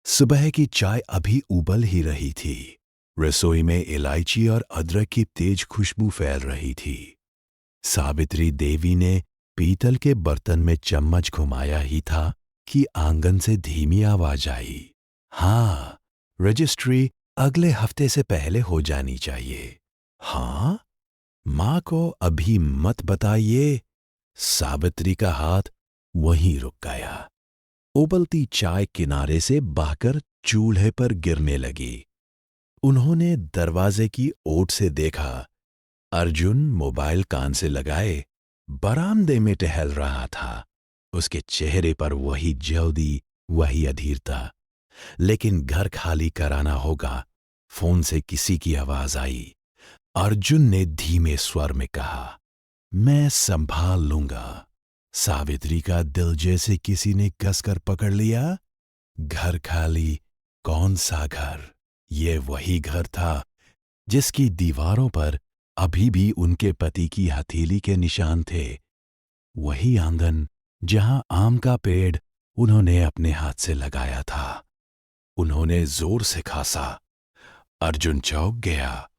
सुबह की चाय अभी उबल ही रही थी। रसोई में इलायची और अदरक की तेज खुशबू फैल रही थी। सावित्री देवी ने पीतल के बर्तन में चम्मच घुमाया ही था कि आंगन से धीमी आवाज आई। हाँ, रजिस्ट्री अगले हफ्ते से पहले हो जानी चाहिए। हाँ, माँ को अभी मत बताइए। सावित्री का हाथ वहीं रुक गया। उबलती चाय किनारे से बहकर चूल्हे पर गिरने लगी। उन्होंने दरवाजे की ओट से देखा। अर्जुन मोबाइल कान से लगाए बरामदे में टहल रहा था। उसके चेहरे पर वही जल्दी, वही अधीरता। लेकिन घर खाली कराना होगा। फोन से किसी की आवाज आई। अर्जुन ने धीमे स्वर में कहा, मैं संभाल लूंगा। सावित्री का दिल जैसे किसी ने कसकर पकड़ लिया। घर खाली? कौन सा घर? ये वही घर था जिसकी दीवारों पर अभी भी उनके पति की हथेली के निशान थे। वही आंगन जहां आम का पेड़ उन्होंने अपने हाथ से लगाया था। उन्होंने जोर से खांसा। अर्जुन चौंक गया।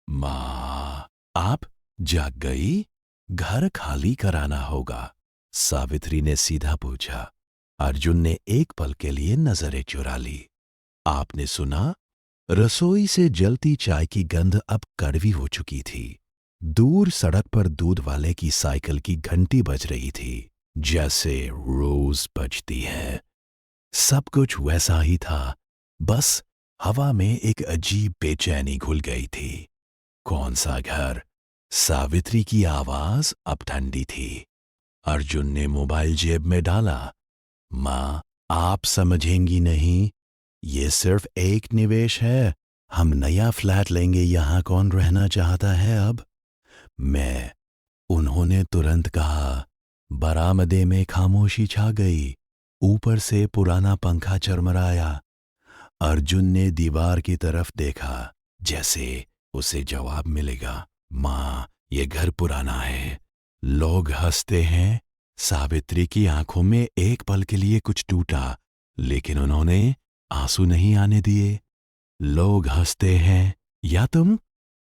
मां, आप जाग गई? घर खाली कराना होगा, सावित्री ने सीधा पूछा। अर्जुन ने एक पल के लिए नजरें चुरा ली। आपने सुना? रसोई से जलती चाय की गंध अब कड़वी हो चुकी थी। दूर सड़क पर दूध वाले की साइकिल की घंटी बज रही थी, जैसे रोज बजती है। सब कुछ वैसा ही था, बस हवा में एक अजीब बेचैनी घुल गई थी। कौन सा घर? सावित्री की आवाज अब ठंडी थी। अर्जुन ने मोबाइल जेब में डाला। मां, आप समझेंगी नहीं। ये सिर्फ एक निवेश है। हम नया फ्लैट लेंगे, यहां कौन रहना चाहता है अब? मैं। उन्होंने तुरंत कहा। बरामदे में खामोशी छा गई। ऊपर से पुराना पंखा चरमराया। अर्जुन ने दीवार की तरफ देखा, जैसे उसे जवाब मिलेगा। मां, ये घर पुराना है। लोग हंसते हैं। सावित्री की आंखों में एक पल के लिए कुछ टूटा, लेकिन उन्होंने आंसू नहीं आने दिए। लोग हंसते हैं या तुम?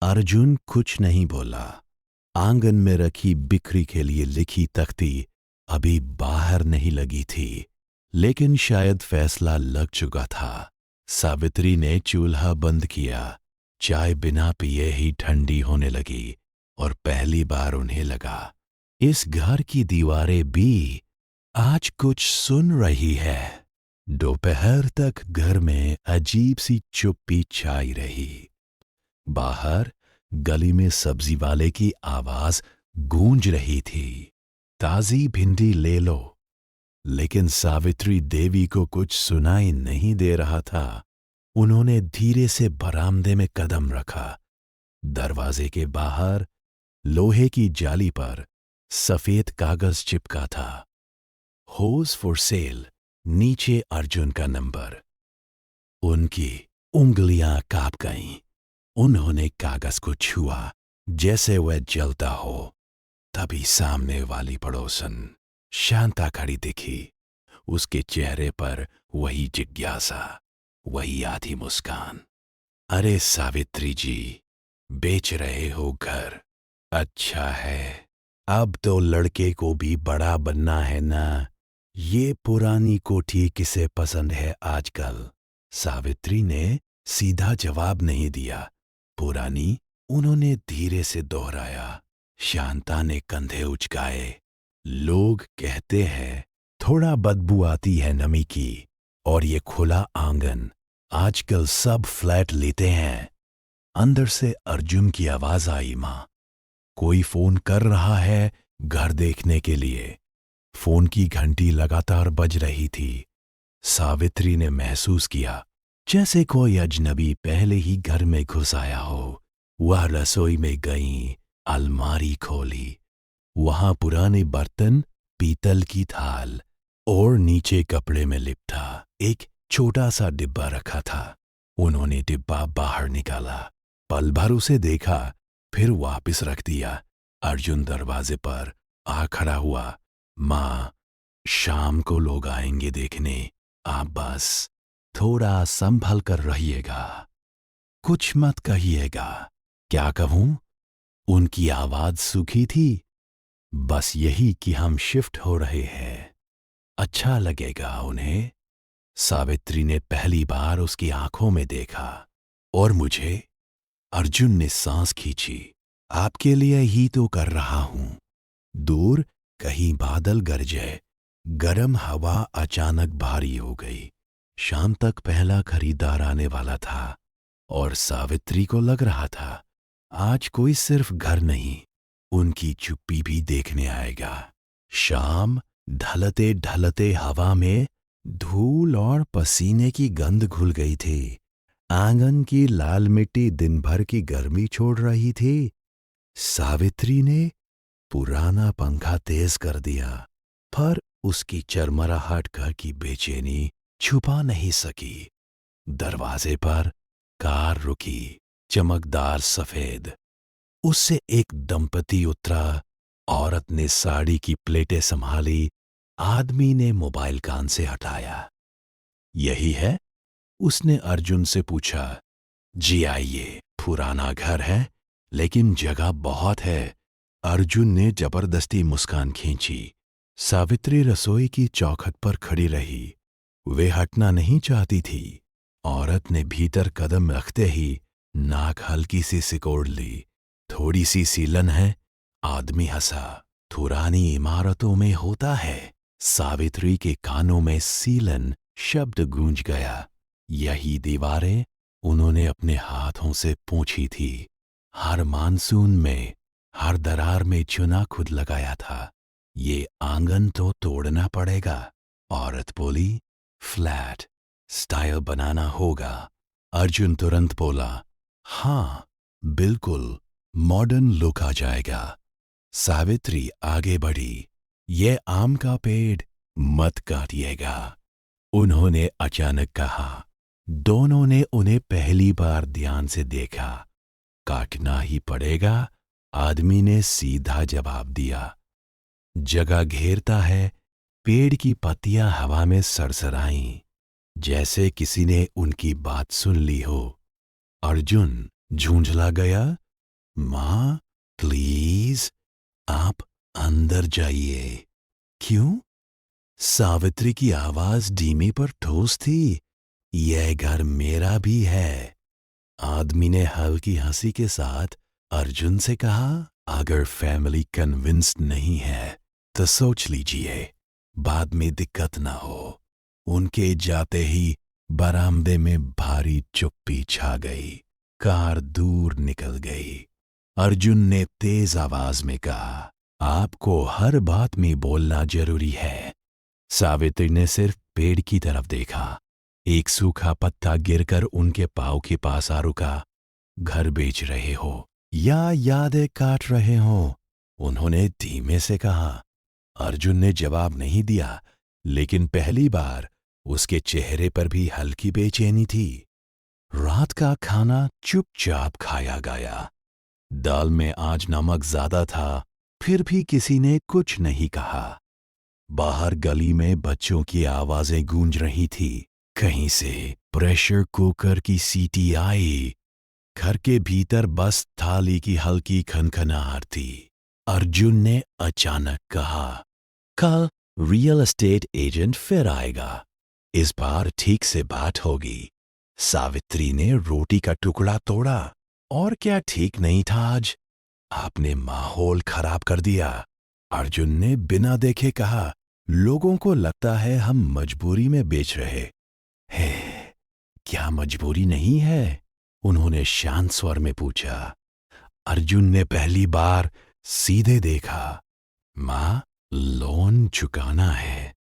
अर्जुन कुछ नहीं बोला। आंगन में रखी बिक्री के लिए लिखी तख्ती अभी बाहर नहीं लगी थी, लेकिन शायद फैसला लग चुका था। सावित्री ने चूल्हा बंद किया। चाय बिना पिए ही ठंडी होने लगी और पहली बार उन्हें लगा, इस घर की दीवारें भी आज कुछ सुन रही है। दोपहर तक घर में अजीब सी चुप्पी छाई रही। बाहर गली में सब्जी वाले की आवाज गूंज रही थी, ताजी भिंडी ले लो। लेकिन सावित्री देवी को कुछ सुनाई नहीं दे रहा था। उन्होंने धीरे से बरामदे में कदम रखा। दरवाजे के बाहर लोहे की जाली पर सफेद कागज चिपका था। होज फॉर सेल, नीचे अर्जुन का नंबर। उनकी उंगलियां कांप गईं। उन्होंने कागज को छुआ जैसे वह जलता हो। तभी सामने वाली पड़ोसन शांता खड़ी दिखी। उसके चेहरे पर वही जिज्ञासा, वही आधी मुस्कान। अरे सावित्री जी, बेच रहे हो घर? अच्छा है, अब तो लड़के को भी बड़ा बनना है ना। ये पुरानी कोठी किसे पसंद है आजकल? सावित्री ने सीधा जवाब नहीं दिया। पुरानी? उन्होंने धीरे से दोहराया। शांता ने कंधे उचकाए। लोग कहते हैं थोड़ा बदबू आती है नमी की, और ये खुला आंगन, आजकल सब फ्लैट लेते हैं। अंदर से अर्जुन की आवाज आई। मां, कोई फोन कर रहा है घर देखने के लिए। फोन की घंटी लगातार बज रही थी। सावित्री ने महसूस किया जैसे कोई अजनबी पहले ही घर में घुस आया हो। वह रसोई में गई, अलमारी खोली। वहां पुराने बर्तन, पीतल की थाल और नीचे कपड़े में लिपटा एक छोटा सा डिब्बा रखा था। उन्होंने डिब्बा बाहर निकाला, पल भर उसे देखा, फिर वापस रख दिया। अर्जुन दरवाजे पर आ खड़ा हुआ। मां, शाम को लोग आएंगे देखने, आप बस थोड़ा संभल कर रहिएगा, कुछ मत कहिएगा। क्या कहूं? उनकी आवाज सूखी थी। बस यही कि हम शिफ्ट हो रहे हैं, अच्छा लगेगा उन्हें। सावित्री ने पहली बार उसकी आंखों में देखा और मुझे। अर्जुन ने सांस खींची। आपके लिए ही तो कर रहा हूं। दूर कहीं बादल गरजे, गरम हवा अचानक भारी हो गई। शाम तक पहला खरीदार आने वाला था और सावित्री को लग रहा था आज कोई सिर्फ घर नहीं, उनकी चुप्पी भी देखने आएगा। शाम ढलते ढलते हवा में धूल और पसीने की गंध घुल गई थी। आंगन की लाल मिट्टी दिन भर की गर्मी छोड़ रही थी। सावित्री ने पुराना पंखा तेज कर दिया, पर उसकी चरमराहट घर की बेचैनी छुपा नहीं सकी। दरवाजे पर कार रुकी, चमकदार सफेद। उससे एक दंपति उतरा। औरत ने साड़ी की प्लेटें संभाली, आदमी ने मोबाइल कान से हटाया। यही है? उसने अर्जुन से पूछा। जी आइए, पुराना घर है लेकिन जगह बहुत है। अर्जुन ने जबरदस्ती मुस्कान खींची। सावित्री रसोई की चौखट पर खड़ी रही। वे हटना नहीं चाहती थी। औरत ने भीतर कदम रखते ही नाक हल्की सी सिकोड़ ली। थोड़ी सी सीलन है? आदमी हंसा। पुरानी इमारतों में होता है। सावित्री के कानों में सीलन शब्द गूंज गया। यही दीवारें उन्होंने अपने हाथों से पोंछी थी। हर मानसून में, हर दरार में चुना खुद लगाया था। ये आंगन तो तोड़ना पड़ेगा। औरत बोली। फ्लैट स्टाइल बनाना होगा। अर्जुन तुरंत बोला, हाँ बिल्कुल, मॉडर्न लुक आ जाएगा। सावित्री आगे बढ़ी। ये आम का पेड़ मत काटिएगा, उन्होंने अचानक कहा। दोनों ने उन्हें पहली बार ध्यान से देखा। काटना ही पड़ेगा, आदमी ने सीधा जवाब दिया। जगह घेरता है। पेड़ की पत्तियां हवा में सरसराईं, जैसे किसी ने उनकी बात सुन ली हो। अर्जुन झूंझला गया। मां प्लीज, आप अंदर जाइए। क्यों? सावित्री की आवाज धीमी पर ठोस थी। यह घर मेरा भी है। आदमी ने हल्की हंसी के साथ अर्जुन से कहा, अगर फैमिली कन्विंस्ड नहीं है तो सोच लीजिए, बाद में दिक्कत ना हो। उनके जाते ही बरामदे में भारी चुप्पी छा गई। कार दूर निकल गई। अर्जुन ने तेज आवाज में कहा, आपको हर बात में बोलना जरूरी है। सावित्री ने सिर्फ पेड़ की तरफ देखा। एक सूखा पत्ता गिरकर उनके पांव के पास आ रुका। घर बेच रहे हो या यादें काट रहे हो? उन्होंने धीमे से कहा। अर्जुन ने जवाब नहीं दिया, लेकिन पहली बार उसके चेहरे पर भी हल्की बेचैनी थी। रात का खाना चुपचाप खाया गया। दाल में आज नमक ज्यादा था, फिर भी किसी ने कुछ नहीं कहा। बाहर गली में बच्चों की आवाजें गूंज रही थी। कहीं से प्रेशर कुकर की सीटी आई। घर के भीतर बस थाली की हल्की खनखनाहट थी। अर्जुन ने अचानक कहा, कल रियल एस्टेट एजेंट फिर आएगा, इस बार ठीक से बात होगी। सावित्री ने रोटी का टुकड़ा तोड़ा। और क्या ठीक नहीं था आज? आपने माहौल खराब कर दिया। अर्जुन ने बिना देखे कहा, लोगों को लगता है हम मजबूरी में बेच रहे हैं। क्या मजबूरी नहीं है? उन्होंने शांत स्वर में पूछा। अर्जुन ने पहली बार सीधे देखा। मां, लोन चुकाना है।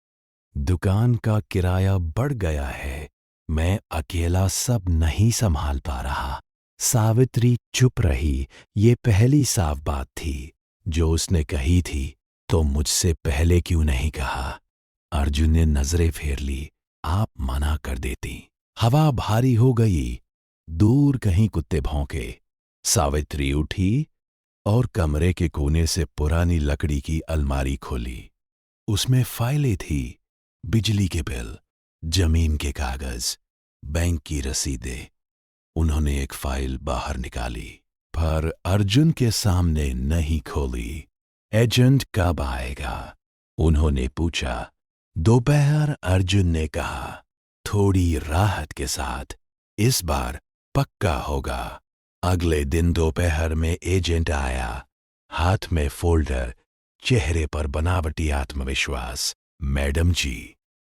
दुकान का किराया बढ़ गया है। मैं अकेला सब नहीं संभाल पा रहा। सावित्री चुप रही। ये पहली साफ बात थी जो उसने कही थी, तो मुझसे पहले क्यों नहीं कहा? अर्जुन ने नजरें फेर ली। आप मना कर देती। हवा भारी हो गई। दूर कहीं कुत्ते भौंके। सावित्री उठी और कमरे के कोने से पुरानी लकड़ी की अलमारी खोली। उसमें फाइलें थी, बिजली के बिल, जमीन के कागज, बैंक की रसीदें। उन्होंने एक फाइल बाहर निकाली, पर अर्जुन के सामने नहीं खोली। एजेंट कब आएगा? उन्होंने पूछा। दोपहर, अर्जुन ने कहा, थोड़ी राहत के साथ। इस बार पक्का होगा। अगले दिन दोपहर में एजेंट आया, हाथ में फोल्डर, चेहरे पर बनावटी आत्मविश्वास। मैडम जी,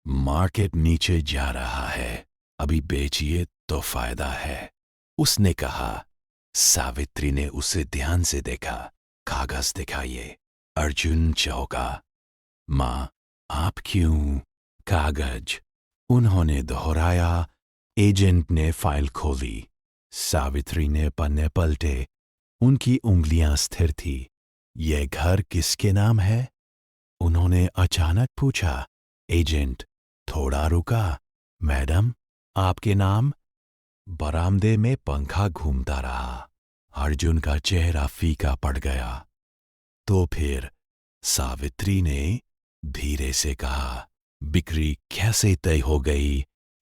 मार्केट नीचे जा रहा है, अभी बेचिए तो फायदा है, उसने कहा। सावित्री ने उसे ध्यान से देखा। कागज दिखाइए। अर्जुन चौंका। माँ, आप क्यों? कागज, उन्होंने दोहराया। एजेंट ने फाइल खोली। सावित्री ने पन्ने पलटे। उनकी उंगलियां स्थिर थी। यह घर किसके नाम है? उन्होंने अचानक पूछा। एजेंट थोड़ा रुका। मैडम, आपके नाम? बरामदे में पंखा घूमता रहा। अर्जुन का चेहरा फीका पड़ गया। तो फिर सावित्री ने धीरे से कहा, बिक्री कैसे तय हो गई?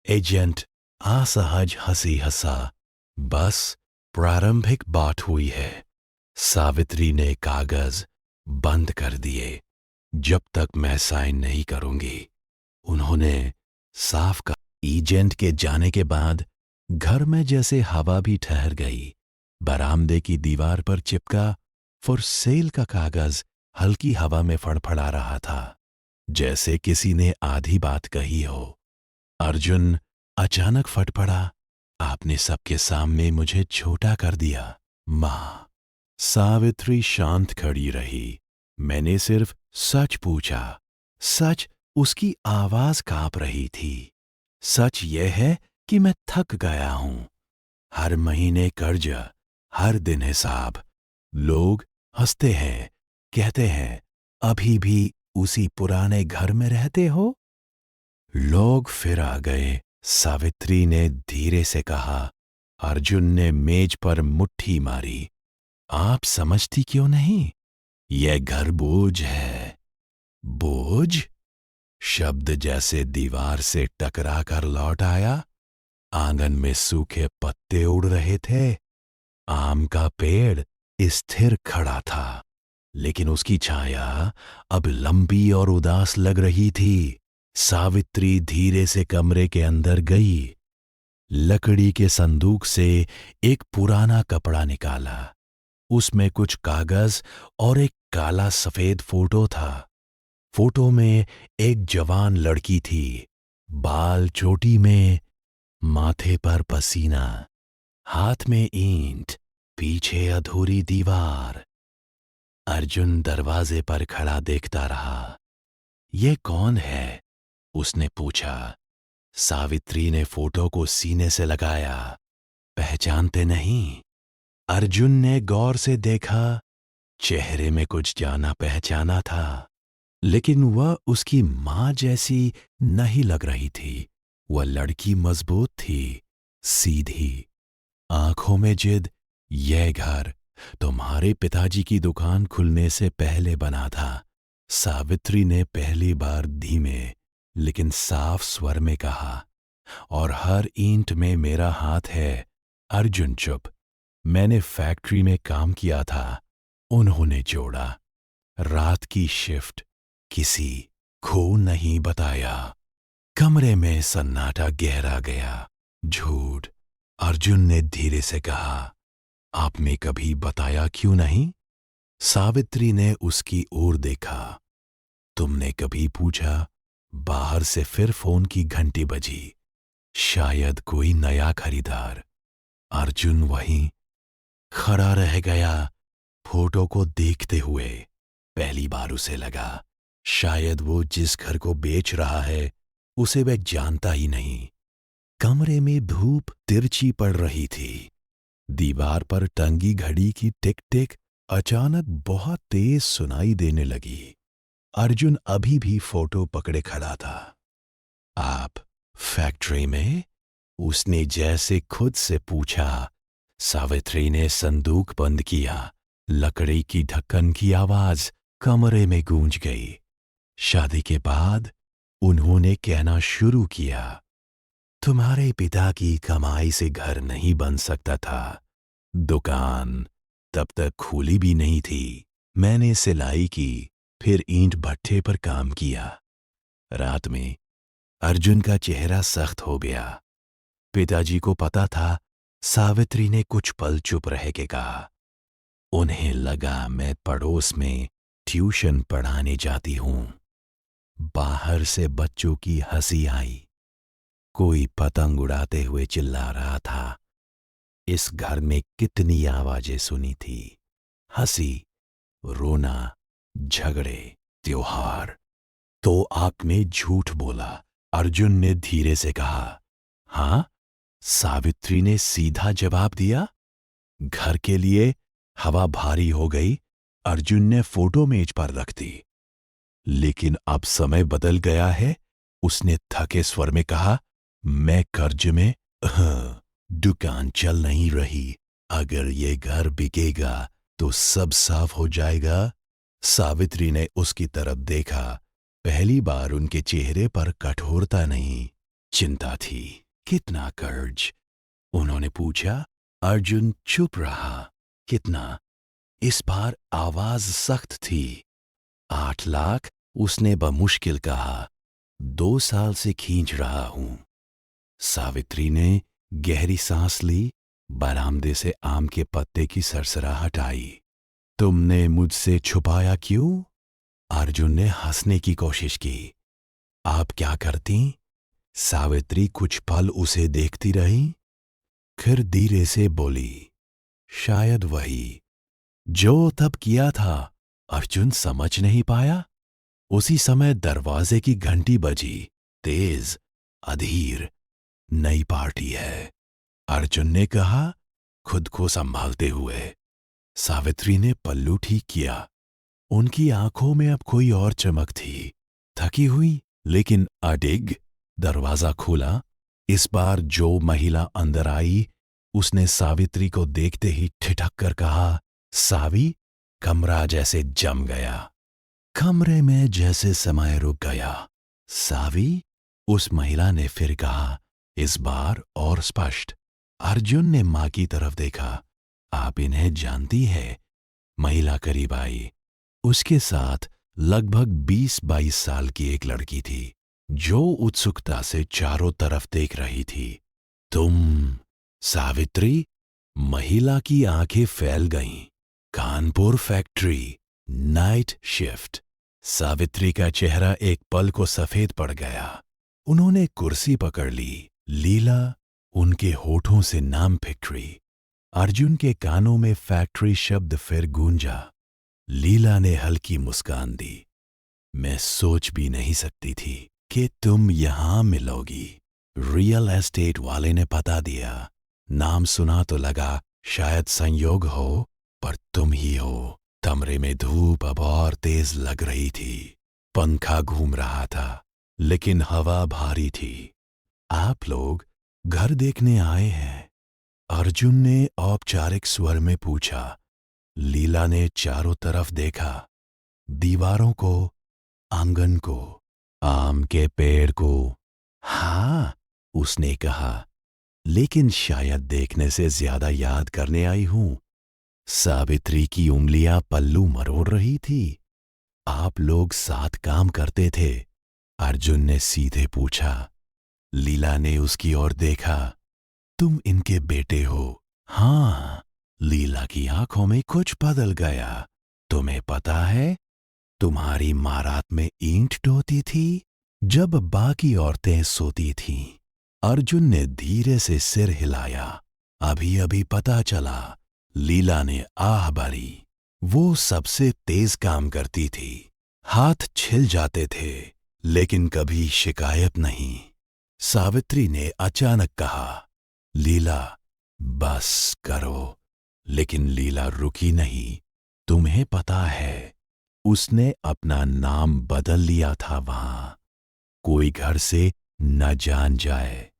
एजेंट असहज हंसी हंसा। बस प्रारंभिक बात हुई है। सावित्री ने कागज बंद कर दिए। जब तक मैं साइन नहीं करूंगी। उन्होंने साफ कहा। एजेंट के जाने के बाद घर में जैसे हवा भी ठहर गई। बरामदे की दीवार पर चिपका फॉर सेल का कागज हल्की हवा में फड़फड़ा रहा था, जैसे किसी ने आधी बात कही हो। अर्जुन अचानक फट पड़ा। आपने सबके सामने मुझे छोटा कर दिया, माँ। सावित्री शांत खड़ी रही। मैंने सिर्फ सच पूछा। सच? उसकी आवाज कांप रही थी। सच यह है कि मैं थक गया हूं। हर महीने कर्ज, हर दिन हिसाब। लोग हंसते हैं, कहते हैं, अभी भी उसी पुराने घर में रहते हो? लोग फिर आ गए। सावित्री ने धीरे से कहा। अर्जुन ने मेज पर मुट्ठी मारी। आप समझती क्यों नहीं? यह घर बोझ है। बोझ? शब्द जैसे दीवार से टकरा कर लौट आया। आंगन में सूखे पत्ते उड़ रहे थे। आम का पेड़ स्थिर खड़ा था, लेकिन उसकी छाया अब लंबी और उदास लग रही थी। सावित्री धीरे से कमरे के अंदर गई। लकड़ी के संदूक से एक पुराना कपड़ा निकाला। उसमें कुछ कागज और एक काला सफेद फोटो था। फोटो में एक जवान लड़की थी, बाल चोटी में, माथे पर पसीना, हाथ में ईंट, पीछे अधूरी दीवार। अर्जुन दरवाजे पर खड़ा देखता रहा। ये कौन है? उसने पूछा। सावित्री ने फोटो को सीने से लगाया। पहचानते नहीं? अर्जुन ने गौर से देखा। चेहरे में कुछ जाना पहचाना था, लेकिन वह उसकी मां जैसी नहीं लग रही थी। वह लड़की मजबूत थी, सीधी, आंखों में जिद। यह घर तुम्हारे पिताजी की दुकान खुलने से पहले बना था, सावित्री ने पहली बार धीमे लेकिन साफ स्वर में कहा। और हर ईंट में मेरा हाथ है। अर्जुन चुप। मैंने फैक्ट्री में काम किया था, उन्होंने जोड़ा। रात की शिफ्ट, किसी को नहीं बताया। कमरे में सन्नाटा गहरा गया। झूठ, अर्जुन ने धीरे से कहा। आपने कभी बताया क्यों नहीं? सावित्री ने उसकी ओर देखा। तुमने कभी पूछा? बाहर से फिर फोन की घंटी बजी। शायद कोई नया खरीदार। अर्जुन वहीं खड़ा रह गया, फोटो को देखते हुए। पहली बार उसे लगा शायद वो जिस घर को बेच रहा है उसे वह जानता ही नहीं। कमरे में धूप तिरछी पड़ रही थी। दीवार पर टंगी घड़ी की टिक टिक अचानक बहुत तेज सुनाई देने लगी। अर्जुन अभी भी फोटो पकड़े खड़ा था। आप फैक्ट्री में? उसने जैसे खुद से पूछा। सावित्री ने संदूक बंद किया। लकड़ी की ढक्कन की आवाज कमरे में गूंज गई। शादी के बाद उन्होंने कहना शुरू किया। तुम्हारे पिता की कमाई से घर नहीं बन सकता था। दुकान तब तक खुली भी नहीं थी। मैंने सिलाई की, फिर ईंट भट्ठे पर काम किया। रात में अर्जुन का चेहरा सख्त हो गया। पिताजी को पता था। सावित्री ने कुछ पल चुप रह के कहा, उन्हें लगा मैं पड़ोस में ट्यूशन पढ़ाने जाती हूं। बाहर से बच्चों की हंसी आई। कोई पतंग उड़ाते हुए चिल्ला रहा था। इस घर में कितनी आवाजें सुनी थी, हंसी, रोना, झगड़े, त्योहार। तो आपने झूठ बोला, अर्जुन ने धीरे से कहा। हाँ, सावित्री ने सीधा जवाब दिया। घर के लिए हवा भारी हो गई। अर्जुन ने फोटो मेज पर रख दी। लेकिन अब समय बदल गया है, उसने थके स्वर में कहा। मैं कर्ज में दुकान चल नहीं रही। अगर ये घर बिकेगा तो सब साफ हो जाएगा। सावित्री ने उसकी तरफ देखा। पहली बार उनके चेहरे पर कठोरता नहीं, चिंता थी। कितना कर्ज? उन्होंने पूछा। अर्जुन चुप रहा। कितना? इस बार आवाज सख्त थी। 8 लाख, उसने बमुश्किल कहा। 2 साल से खींच रहा हूं। सावित्री ने गहरी सांस ली। बरामदे से आम के पत्ते की सरसराहट आई। तुमने मुझसे छुपाया क्यों? अर्जुन ने हंसने की कोशिश की। आप क्या करती? सावित्री कुछ पल उसे देखती रही, फिर धीरे से बोली, शायद वही जो तब किया था। अर्जुन समझ नहीं पाया। उसी समय दरवाजे की घंटी बजी। तेज, अधीर। नई पार्टी है, अर्जुन ने कहा, खुद को संभालते हुए। सावित्री ने पल्लू ठीक किया। उनकी आंखों में अब कोई और चमक थी, थकी हुई लेकिन अडिग। दरवाजा खुला। इस बार जो महिला अंदर आई, उसने सावित्री को देखते ही ठिठक कर कहा, सावी। कमरा जैसे जम गया। कमरे में जैसे समय रुक गया। सावी, उस महिला ने फिर कहा, इस बार और स्पष्ट। अर्जुन ने मां की तरफ देखा। आप इन्हें जानती है? महिला करीब आई। उसके साथ लगभग 20-22 साल की एक लड़की थी, जो उत्सुकता से चारों तरफ देख रही थी। तुम सावित्री? महिला की आंखें फैल गईं। Kanpur factory, night shift. Savitri का चेहरा एक पल को सफेद पड़ गया। उन्होंने कुर्सी पकड़ ली। लीला, उनके होठों से नाम फैक्ट्री। अर्जुन के कानों में फैक्ट्री शब्द फिर गूंजा। लीला ने हल्की मुस्कान दी। मैं सोच भी नहीं सकती थी कि तुम यहां मिलोगी। रियल एस्टेट वाले ने पता दिया। नाम सुना तो लगा शायद संयोग हो, पर तुम ही हो। कमरे में धूप अब और तेज लग रही थी। पंखा घूम रहा था, लेकिन हवा भारी थी। आप लोग घर देखने आए हैं? अर्जुन ने औपचारिक स्वर में पूछा। लीला ने चारों तरफ देखा। दीवारों को, आंगन को, आम के पेड़ को। हाँ, उसने कहा, लेकिन शायद देखने से ज्यादा याद करने आई हूं। सावित्री की उंगलियां पल्लू मरोड़ रही थी। आप लोग साथ काम करते थे? अर्जुन ने सीधे पूछा। लीला ने उसकी ओर देखा। तुम इनके बेटे हो? हाँ। लीला की आंखों में कुछ बदल गया। तुम्हें पता है, तुम्हारी माँ रात में ईंट ढोती थी जब बाकी औरतें सोती थीं। अर्जुन ने धीरे से सिर हिलाया। अभी अभी पता चला। लीला ने आह भरी। वो सबसे तेज काम करती थी। हाथ छिल जाते थे, लेकिन कभी शिकायत नहीं। सावित्री ने अचानक कहा, लीला, बस करो। लेकिन लीला रुकी नहीं। तुम्हें पता है, उसने अपना नाम बदल लिया था वहां। कोई घर से न जान जाए।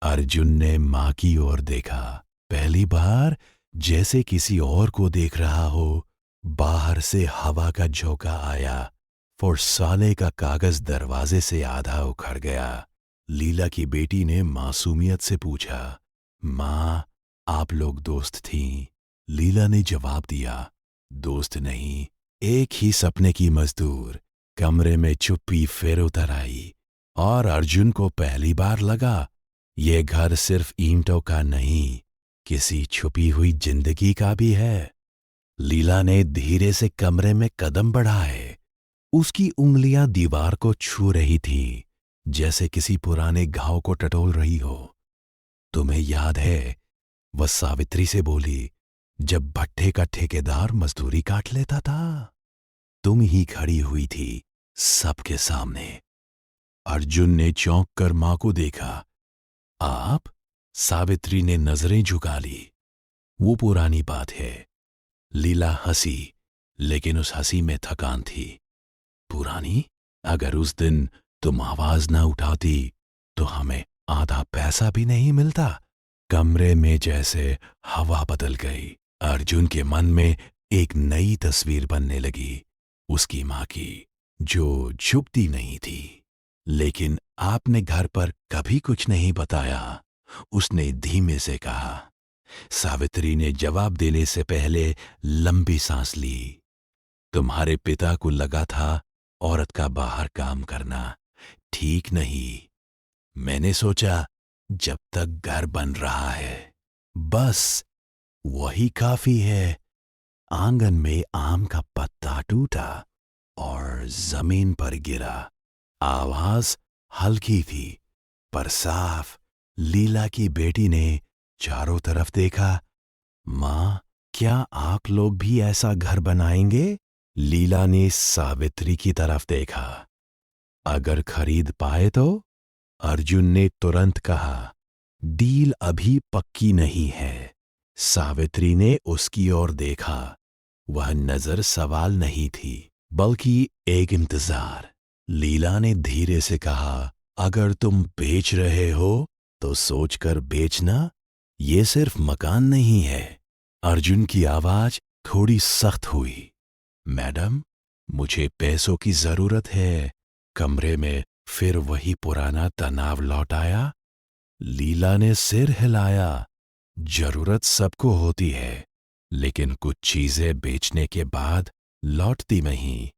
अर्जुन ने मां की ओर देखा। पहली बार जैसे किसी और को देख रहा हो। बाहर से हवा का झोंका आया। फुरसाले का कागज दरवाजे से आधा उखड़ गया। लीला की बेटी ने मासूमियत से पूछा, माँ, आप लोग दोस्त थीं? लीला ने जवाब दिया, दोस्त नहीं, एक ही सपने की मजदूर। कमरे में चुप्पी फिर उतर आई और अर्जुन को पहली बार लगा, ये घर सिर्फ ईंटों का नहीं, किसी छुपी हुई जिंदगी का भी है। लीला ने धीरे से कमरे में कदम बढ़ाए। उसकी उंगलियां दीवार को छू रही थीं, जैसे किसी पुराने घाव को टटोल रही हो। तुम्हें याद है? वह सावित्री से बोली, जब भट्ठे का ठेकेदार मजदूरी काट लेता था, तुम ही खड़ी हुई थी सबके सामने। अर्जुन ने चौंक कर मां को देखा। आप? सावित्री ने नजरें झुका ली। वो पुरानी बात है। लीला हंसी, लेकिन उस हंसी में थकान थी। पुरानी? अगर उस दिन तुम आवाज न उठाती तो हमें आधा पैसा भी नहीं मिलता। कमरे में जैसे हवा बदल गई। अर्जुन के मन में एक नई तस्वीर बनने लगी, उसकी मां की, जो झुकती नहीं थी। लेकिन आपने घर पर कभी कुछ नहीं बताया, उसने धीमे से कहा। सावित्री ने जवाब देने से पहले लंबी सांस ली। तुम्हारे पिता को लगा था औरत का बाहर काम करना ठीक नहीं। मैंने सोचा जब तक घर बन रहा है, बस वही काफी है। आंगन में आम का पत्ता टूटा और जमीन पर गिरा। आवाज हल्की थी पर साफ। लीला की बेटी ने चारों तरफ देखा। मां, क्या आप लोग भी ऐसा घर बनाएंगे? लीला ने सावित्री की तरफ देखा। अगर खरीद पाए तो? अर्जुन ने तुरंत कहा, डील अभी पक्की नहीं है। सावित्री ने उसकी ओर देखा। वह नजर सवाल नहीं थी, बल्कि एक इंतजार। लीला ने धीरे से कहा, अगर तुम बेच रहे हो तो सोचकर बेचना, ये सिर्फ मकान नहीं है। अर्जुन की आवाज थोड़ी सख्त हुई। मैडम, मुझे पैसों की जरूरत है। कमरे में फिर वही पुराना तनाव लौट आया। लीला ने सिर हिलाया। जरूरत सबको होती है, लेकिन कुछ चीजें बेचने के बाद लौटती नहीं।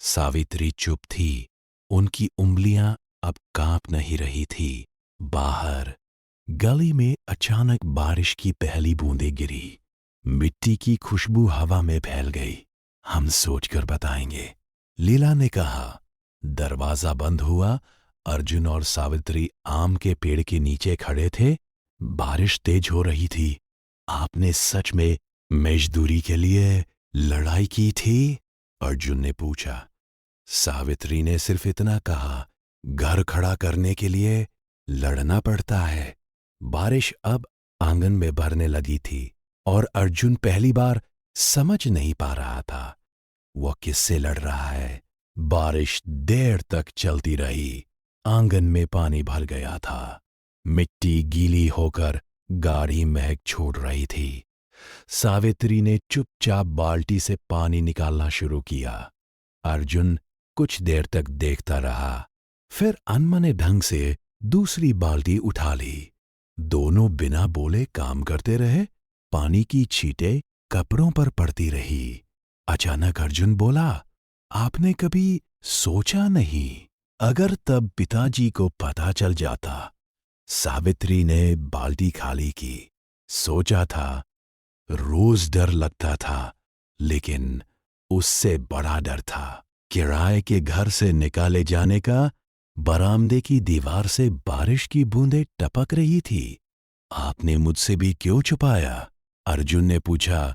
सावित्री चुप थी। उनकी उंगलियां अब कांप नहीं रही थी। बाहर गली में अचानक बारिश की पहली बूंदें गिरी। मिट्टी की खुशबू हवा में फैल गई। हम सोचकर बताएंगे, लीला ने कहा। दरवाजा बंद हुआ। अर्जुन और सावित्री आम के पेड़ के नीचे खड़े थे। बारिश तेज हो रही थी। आपने सच में मजदूरी के लिए लड़ाई की थी? अर्जुन ने पूछा। सावित्री ने सिर्फ इतना कहा, घर खड़ा करने के लिए लड़ना पड़ता है। बारिश अब आंगन में भरने लगी थी और अर्जुन पहली बार समझ नहीं पा रहा था वो किससे लड़ रहा है। बारिश देर तक चलती रही। आंगन में पानी भर गया था। मिट्टी गीली होकर गाढ़ी महक छोड़ रही थी। सावित्री ने चुपचाप बाल्टी से पानी निकालना शुरू किया। अर्जुन कुछ देर तक देखता रहा, फिर अनमने ढंग से दूसरी बाल्टी उठा ली। दोनों बिना बोले काम करते रहे। पानी की छींटें कपड़ों पर पड़ती रही। अचानक अर्जुन बोला, आपने कभी सोचा नहीं, अगर तब पिताजी को पता चल जाता? सावित्री ने बाल्टी खाली की। सोचा था, रोज डर लगता था, लेकिन उससे बड़ा डर था किराए के घर से निकाले जाने का। बरामदे की दीवार से बारिश की बूंदें टपक रही थी। आपने मुझसे भी क्यों छुपाया? अर्जुन ने पूछा।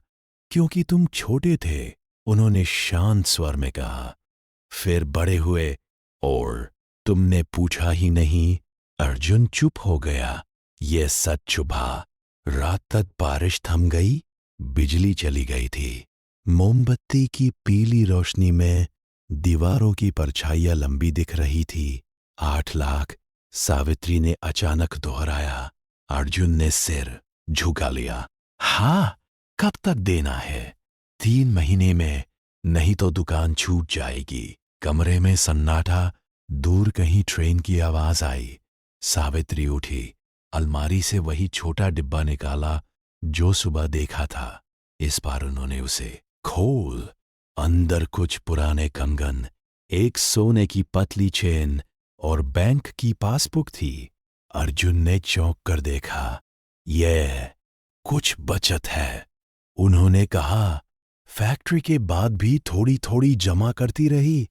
क्योंकि तुम छोटे थे, उन्होंने शांत स्वर में कहा। फिर बड़े हुए और तुमने पूछा ही नहीं। अर्जुन चुप हो गया। यह सच छुपा। रात तक बारिश थम गई। बिजली चली गई थी। मोमबत्ती की पीली रोशनी में दीवारों की परछाइयां लंबी दिख रही थी। 8 लाख, सावित्री ने अचानक दोहराया। अर्जुन ने सिर झुका लिया। हाँ, कब तक देना है? 3 महीने में, नहीं तो दुकान छूट जाएगी। कमरे में सन्नाटा। दूर कहीं ट्रेन की आवाज आई। सावित्री उठी, अलमारी से वही छोटा डिब्बा निकाला जो सुबह देखा था। इस बार उन्होंने उसे खोल, अंदर कुछ पुराने कंगन, एक सोने की पतली चेन और बैंक की पासबुक थी। अर्जुन ने चौंक कर देखा। यह कुछ बचत है। उन्होंने कहा, फैक्ट्री के बाद भी थोड़ी थोड़ी जमा करती रही।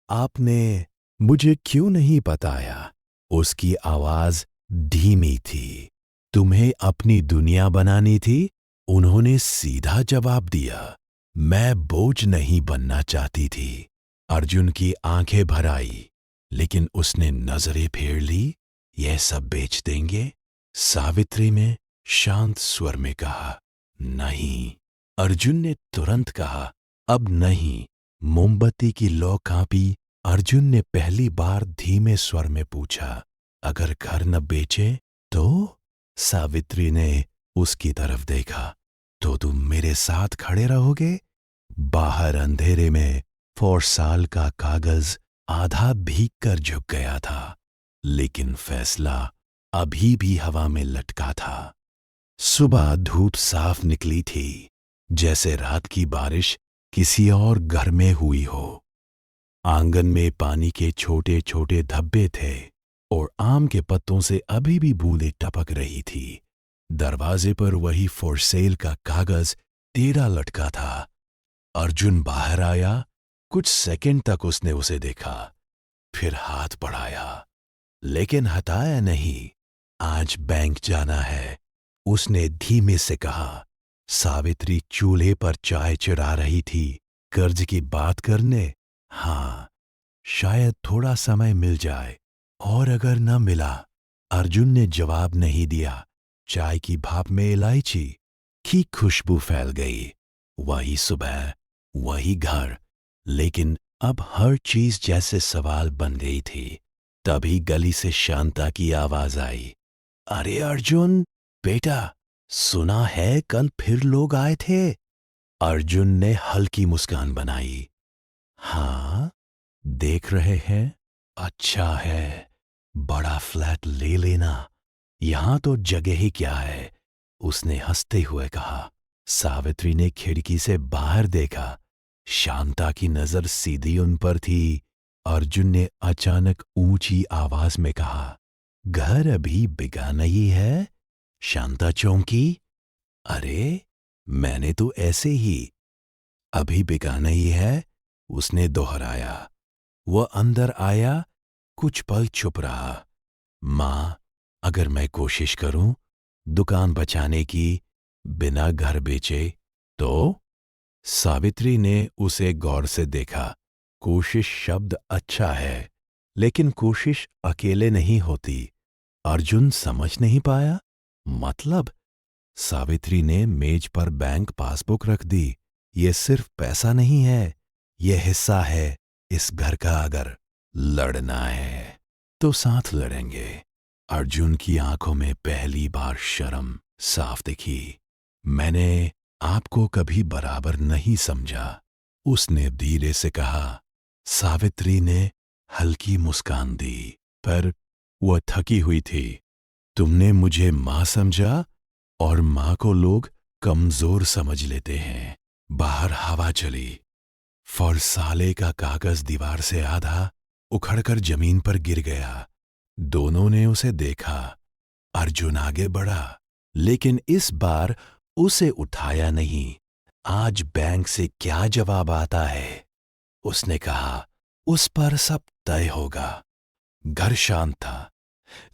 आपने मुझे क्यों नहीं बताया? उसकी आवाज धीमी थी। तुम्हें अपनी दुनिया बनानी थी? उन्होंने सीधा जवाब दिया। मैं बोझ नहीं बनना चाहती थी। अर्जुन की आंखें भर आई, लेकिन उसने नजरें फेर ली। यह सब बेच देंगे? सावित्री ने शांत स्वर में कहा। नहीं। अर्जुन ने तुरंत कहा, अब नहीं। मोमबत्ती की लौ कांपी। अर्जुन ने पहली बार धीमे स्वर में पूछा, अगर घर न बेचे तो? सावित्री ने उसकी तरफ देखा। तो तुम मेरे साथ खड़े रहोगे? बाहर अंधेरे में फॉरसाल का कागज आधा भीग कर झुक गया था, लेकिन फैसला अभी भी हवा में लटका था। सुबह धूप साफ निकली थी, जैसे रात की बारिश किसी और घर में हुई हो। आंगन में पानी के छोटे छोटे धब्बे थे और आम के पत्तों से अभी भी बूंदें टपक रही थी। दरवाजे पर वही फॉर सेल का कागज टेढ़ा लटका था। अर्जुन बाहर आया। कुछ सेकंड तक उसने उसे देखा, फिर हाथ बढ़ाया, लेकिन हटाया नहीं। आज बैंक जाना है, उसने धीमे से कहा। सावित्री चूल्हे पर चाय चढ़ा रही थी। कर्ज की बात करने? हाँ, शायद थोड़ा समय मिल जाए। और अगर न मिला? अर्जुन ने जवाब नहीं दिया। चाय की भाप में इलायची की खुशबू फैल गई। वही सुबह, वही घर, लेकिन अब हर चीज जैसे सवाल बन गई थी। तभी गली से शांता की आवाज आई। अरे अर्जुन बेटा, सुना है कल फिर लोग आए थे? अर्जुन ने हल्की मुस्कान बनाई। हाँ, देख रहे हैं? अच्छा है, बड़ा फ्लैट ले लेना। यहां तो जगह ही क्या है, उसने हंसते हुए कहा। सावित्री ने खिड़की से बाहर देखा। शांता की नजर सीधी उन पर थी। अर्जुन ने अचानक ऊंची आवाज में कहा, घर अभी बिका नहीं है? शांता चौंकी। अरे, मैंने तो ऐसे ही। अभी बिका नहीं है, उसने दोहराया। वह अंदर आया, कुछ पल चुप रहा। मां, अगर मैं कोशिश करूं दुकान बचाने की, बिना घर बेचे, तो? सावित्री ने उसे गौर से देखा। कोशिश शब्द अच्छा है, लेकिन कोशिश अकेले नहीं होती। अर्जुन समझ नहीं पाया। मतलब? सावित्री ने मेज पर बैंक पासबुक रख दी। ये सिर्फ पैसा नहीं है, ये हिस्सा है इस घर का। अगर लड़ना है तो साथ लड़ेंगे। अर्जुन की आंखों में पहली बार शर्म साफ दिखी। मैंने आपको कभी बराबर नहीं समझा, उसने धीरे से कहा। सावित्री ने हल्की मुस्कान दी, पर वह थकी हुई थी। तुमने मुझे मां समझा, और मां को लोग कमजोर समझ लेते हैं। बाहर हवा चली। फरसाले का कागज दीवार से आधा उखड़कर जमीन पर गिर गया। दोनों ने उसे देखा। अर्जुन आगे बढ़ा, लेकिन इस बार उसे उठाया नहीं। आज बैंक से क्या जवाब आता है, उसने कहा। उस पर सब तय होगा। घर शांत था,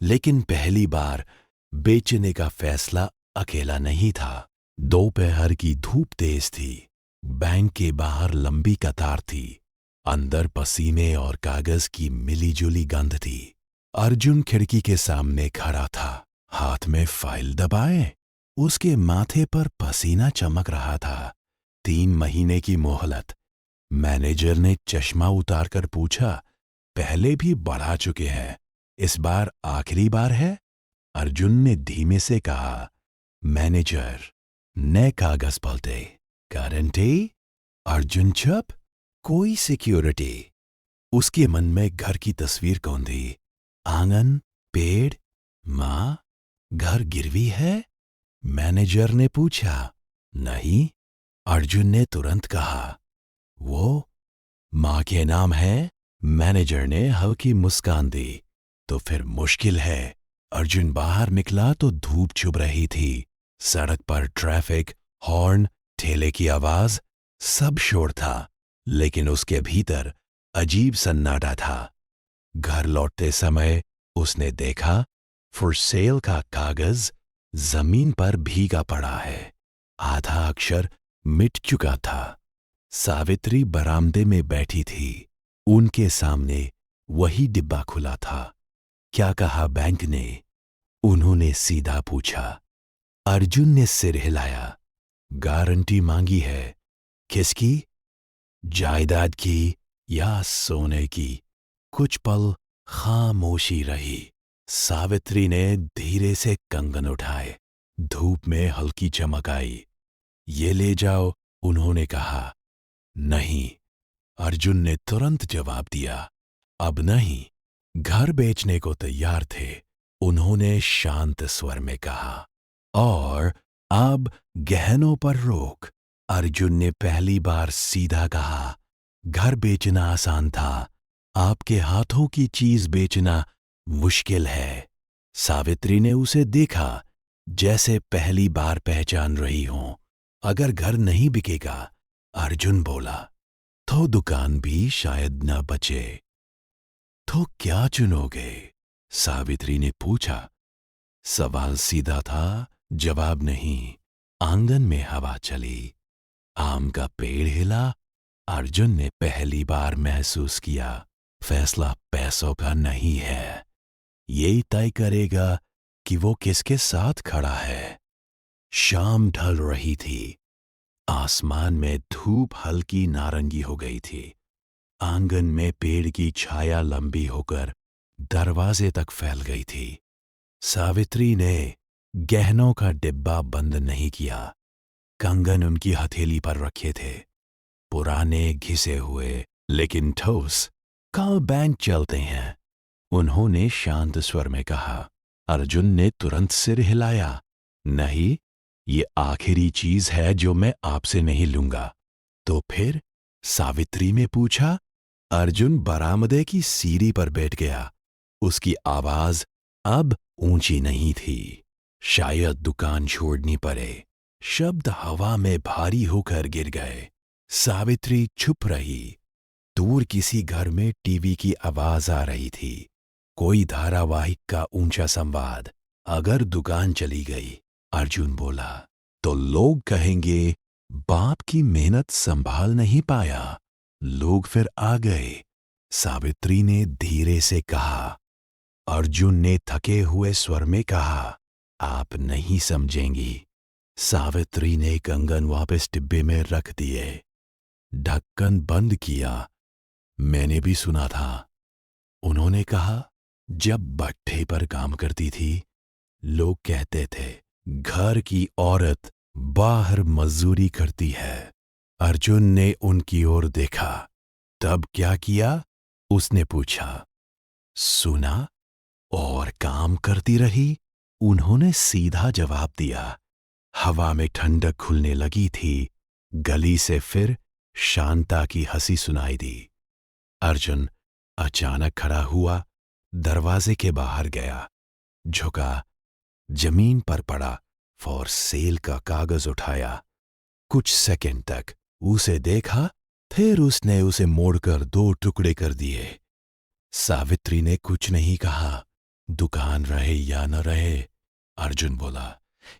लेकिन पहली बार बेचने का फैसला अकेला नहीं था। दोपहर की धूप तेज थी। बैंक के बाहर लंबी कतार थी। अंदर पसीने और कागज की मिलीजुली गंध थी। अर्जुन खिड़की के सामने खड़ा था, हाथ में फाइल दबाए। उसके माथे पर पसीना चमक रहा था। 3 महीने की मोहलत। मैनेजर ने चश्मा उतारकर पूछा, पहले भी बढ़ा चुके हैं, इस बार आखिरी बार है? अर्जुन ने धीमे से कहा, मैनेजर, नए कागज पलटे, गारंटी? अर्जुन चुप। कोई सिक्योरिटी? उसके मन में घर की तस्वीर कौंधी। आंगन, पेड़? माँ, घर गिरवी है? मैनेजर ने पूछा। नहीं, अर्जुन ने तुरंत कहा। वो माँ के नाम है? मैनेजर ने हल्की मुस्कान दी। तो फिर मुश्किल है। अर्जुन बाहर निकला तो धूप चुभ रही थी। सड़क पर ट्रैफिक, हॉर्न, ठेले की आवाज, सब शोर था, लेकिन उसके भीतर अजीब सन्नाटा था। घर लौटते समय उसने देखा फॉर सेल का कागज जमीन पर भीगा पड़ा है। आधा अक्षर मिट चुका था। सावित्री बरामदे में बैठी थी। उनके सामने वही डिब्बा खुला था। क्या कहा बैंक ने? उन्होंने सीधा पूछा। अर्जुन ने सिर हिलाया। गारंटी मांगी है। किसकी? जायदाद की या सोने की? कुछ पल खामोशी रही। सावित्री ने धीरे से कंगन उठाए। धूप में हल्की चमक आई। ये ले जाओ, उन्होंने कहा। नहीं, अर्जुन ने तुरंत जवाब दिया। अब नहीं। घर बेचने को तैयार थे। उन्होंने शांत स्वर में कहा। और अब गहनों पर रोक। अर्जुन ने पहली बार सीधा कहा। घर बेचना आसान था, आपके हाथों की चीज बेचना मुश्किल है। सावित्री ने उसे देखा, जैसे पहली बार पहचान रही हो। अगर घर नहीं बिकेगा, अर्जुन बोला, तो दुकान भी शायद न बचे। तो क्या चुनोगे? सावित्री ने पूछा। सवाल सीधा था, जवाब नहीं। आंगन में हवा चली। आम का पेड़ हिला। अर्जुन ने पहली बार महसूस किया, फैसला पैसों का नहीं है, यही तय करेगा कि वो किसके साथ खड़ा है। शाम ढल रही थी। आसमान में धूप हल्की नारंगी हो गई थी। आंगन में पेड़ की छाया लंबी होकर दरवाजे तक फैल गई थी। सावित्री ने गहनों का डिब्बा बंद नहीं किया। कंगन उनकी हथेली पर रखे थे, पुराने घिसे हुए लेकिन ठोस। कल बैंक चलते हैं, उन्होंने शांत स्वर में कहा। अर्जुन ने तुरंत सिर हिलाया। नहीं, ये आखिरी चीज है जो मैं आपसे नहीं लूंगा। तो फिर? सावित्री ने पूछा। अर्जुन बरामदे की सीढ़ी पर बैठ गया। उसकी आवाज अब ऊंची नहीं थी। शायद दुकान छोड़नी पड़े। शब्द हवा में भारी होकर गिर गए। सावित्री चुप रही। दूर किसी घर में टीवी की आवाज आ रही थी। कोई धारावाहिक का ऊंचा संवाद। अगर दुकान चली गई, अर्जुन बोला, तो लोग कहेंगे बाप की मेहनत संभाल नहीं पाया। लोग फिर आ गए। सावित्री ने धीरे से कहा। अर्जुन ने थके हुए स्वर में कहा, आप नहीं समझेंगी। सावित्री ने कंगन वापस डिब्बे में रख दिए। ढक्कन बंद किया। मैंने भी सुना था, उन्होंने कहा। जब भट्ठे पर काम करती थी, लोग कहते थे घर की औरत बाहर मजदूरी करती है। अर्जुन ने उनकी ओर देखा। तब क्या किया? उसने पूछा। सुना और काम करती रही, उन्होंने सीधा जवाब दिया। हवा में ठंडक खुलने लगी थी। गली से फिर शांता की हंसी सुनाई दी। अर्जुन अचानक खड़ा हुआ, दरवाजे के बाहर गया, झुका, जमीन पर पड़ा फॉर सेल का कागज उठाया। कुछ सेकंड तक उसे देखा, फिर उसने उसे मोड़कर 2 टुकड़े कर दिए। सावित्री ने कुछ नहीं कहा। दुकान रहे या न रहे, अर्जुन बोला,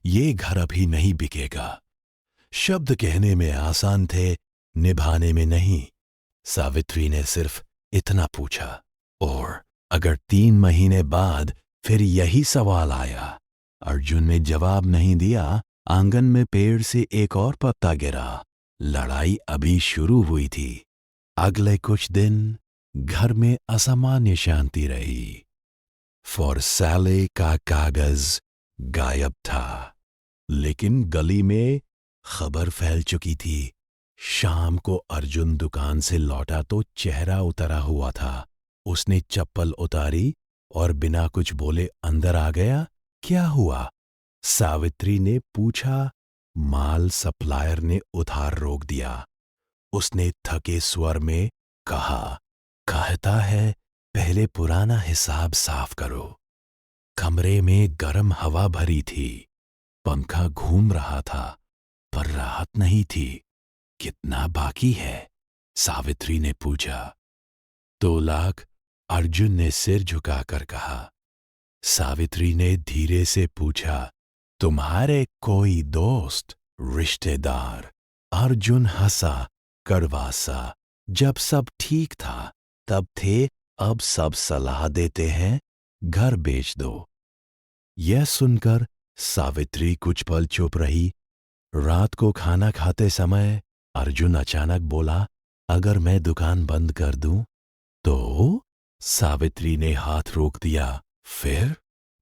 ये घर अभी नहीं बिकेगा। शब्द कहने में आसान थे, निभाने में नहीं। सावित्री ने सिर्फ इतना पूछा, और अगर 3 महीने बाद फिर यही सवाल आया? अर्जुन ने जवाब नहीं दिया। आंगन में पेड़ से एक और पत्ता गिरा। लड़ाई अभी शुरू हुई थी। अगले कुछ दिन घर में असामान्य शांति रही। फॉर सेल का कागज गायब था, लेकिन गली में खबर फैल चुकी थी। शाम को अर्जुन दुकान से लौटा तो चेहरा उतरा हुआ था। उसने चप्पल उतारी, और बिना कुछ बोले अंदर आ गया। क्या हुआ? सावित्री ने पूछा। माल सप्लायर ने उधार रोक दिया। उसने थके स्वर में कहा, कहता है पहले पुराना हिसाब साफ करो। कमरे में गर्म हवा भरी थी। पंखा घूम रहा था, पर राहत नहीं थी। कितना बाकी है? सावित्री ने पूछा। 2 लाख, अर्जुन ने सिर झुकाकर कहा। सावित्री ने धीरे से पूछा, तुम्हारे कोई दोस्त, रिश्तेदार? अर्जुन हंसा, कड़वा सा। जब सब ठीक था तब थे, अब सब सलाह देते हैं घर बेच दो। यह सुनकर सावित्री कुछ पल चुप रही। रात को खाना खाते समय अर्जुन अचानक बोला, अगर मैं दुकान बंद कर दूं तो? सावित्री ने हाथ रोक दिया। फिर?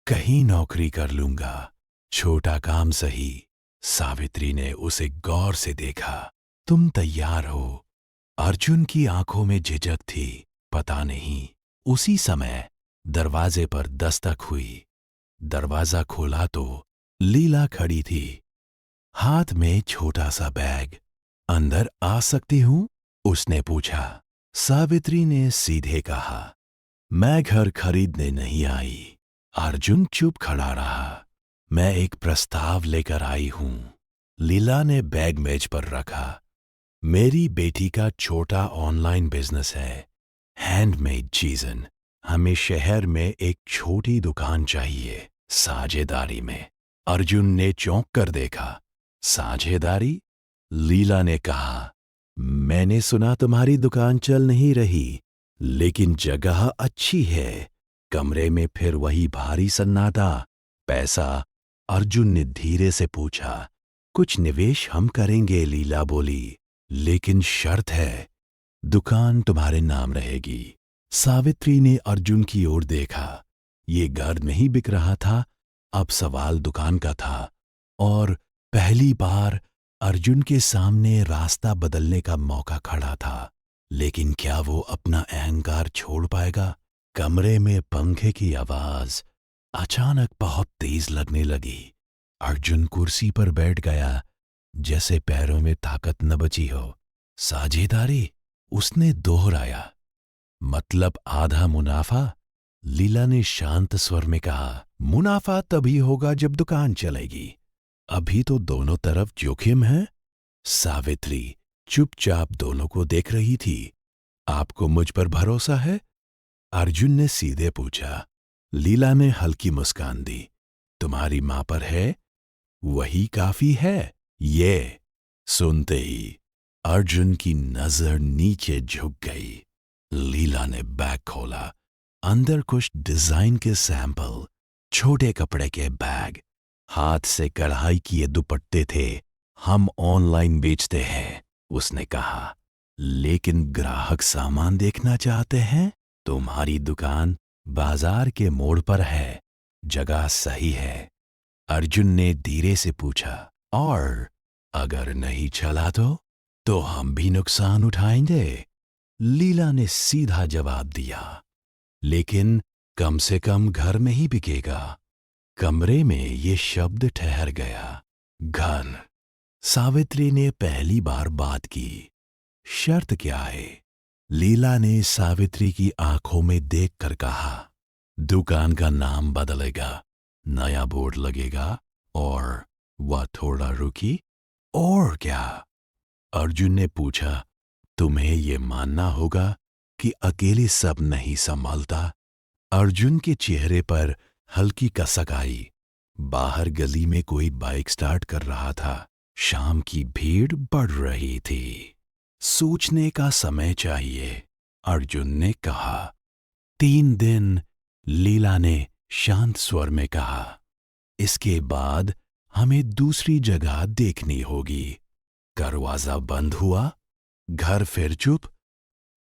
कहीं नौकरी कर लूंगा, छोटा काम सही। सावित्री ने उसे गौर से देखा। तुम तैयार हो? अर्जुन की आंखों में झिझक थी। पता नहीं। उसी समय दरवाजे पर दस्तक हुई। दरवाजा खोला तो लीला खड़ी थी, हाथ में छोटा सा बैग। अंदर आ सकती हूं? उसने पूछा। सावित्री ने सीधे कहा, मैं घर खरीदने नहीं आई। अर्जुन चुप खड़ा रहा। मैं एक प्रस्ताव लेकर आई हूं। लीला ने बैग मेज पर रखा। मेरी बेटी का छोटा ऑनलाइन बिजनेस है, हैंडमेड चीज़ें। हमें शहर में एक छोटी दुकान चाहिए, साझेदारी में। अर्जुन ने चौंक कर देखा। साझेदारी? लीला ने कहा, मैंने सुना तुम्हारी दुकान चल नहीं रही, लेकिन जगह अच्छी है। कमरे में फिर वही भारी सन्नाटा। पैसा? अर्जुन ने धीरे से पूछा। कुछ निवेश हम करेंगे, लीला बोली, लेकिन शर्त है, दुकान तुम्हारे नाम रहेगी। सावित्री ने अर्जुन की ओर देखा। ये घर नहीं बिक रहा था, अब सवाल दुकान का था। और पहली बार अर्जुन के सामने रास्ता बदलने का मौका खड़ा था। लेकिन क्या वो अपना अहंकार छोड़ पाएगा? कमरे में पंखे की आवाज अचानक बहुत तेज लगने लगी। अर्जुन कुर्सी पर बैठ गया, जैसे पैरों में ताकत न बची हो। साझेदारी? उसने दोहराया। मतलब आधा मुनाफा? लीला ने शांत स्वर में कहा। मुनाफा तभी होगा जब दुकान चलेगी। अभी तो दोनों तरफ जोखिम है। सावित्री चुपचाप दोनों को देख रही थी। आपको मुझ पर भरोसा है? अर्जुन ने सीधे पूछा। लीला ने हल्की मुस्कान दी। तुम्हारी मां पर है, वही काफी है। ये सुनते ही अर्जुन की नजर नीचे झुक गई। लीला ने बैग खोला। अंदर कुछ डिजाइन के सैंपल, छोटे कपड़े के बैग, हाथ से कढ़ाई किए दुपट्टे थे। हम ऑनलाइन बेचते हैं, उसने कहा, लेकिन ग्राहक सामान देखना चाहते हैं। तुम्हारी दुकान बाजार के मोड़ पर है, जगह सही है। अर्जुन ने धीरे से पूछा, और अगर नहीं चला तो हम भी नुकसान उठाएंगे। लीला ने सीधा जवाब दिया, लेकिन कम से कम घर में ही बिकेगा। कमरे में ये शब्द ठहर गया, घर। सावित्री ने पहली बार बात की। शर्त क्या है? लीला ने सावित्री की आंखों में देखकर कहा, दुकान का नाम बदलेगा, नया बोर्ड लगेगा, और वह थोड़ा रुकी। और क्या? अर्जुन ने पूछा। तुम्हें यह मानना होगा कि अकेले सब नहीं संभालता। अर्जुन के चेहरे पर हल्की कसक आई। बाहर गली में कोई बाइक स्टार्ट कर रहा था। शाम की भीड़ बढ़ रही थी। सोचने का समय चाहिए, अर्जुन ने कहा। 3 दिन, लीला ने शांत स्वर में कहा। इसके बाद हमें दूसरी जगह देखनी होगी। दरवाजा बंद हुआ। घर फिर चुप।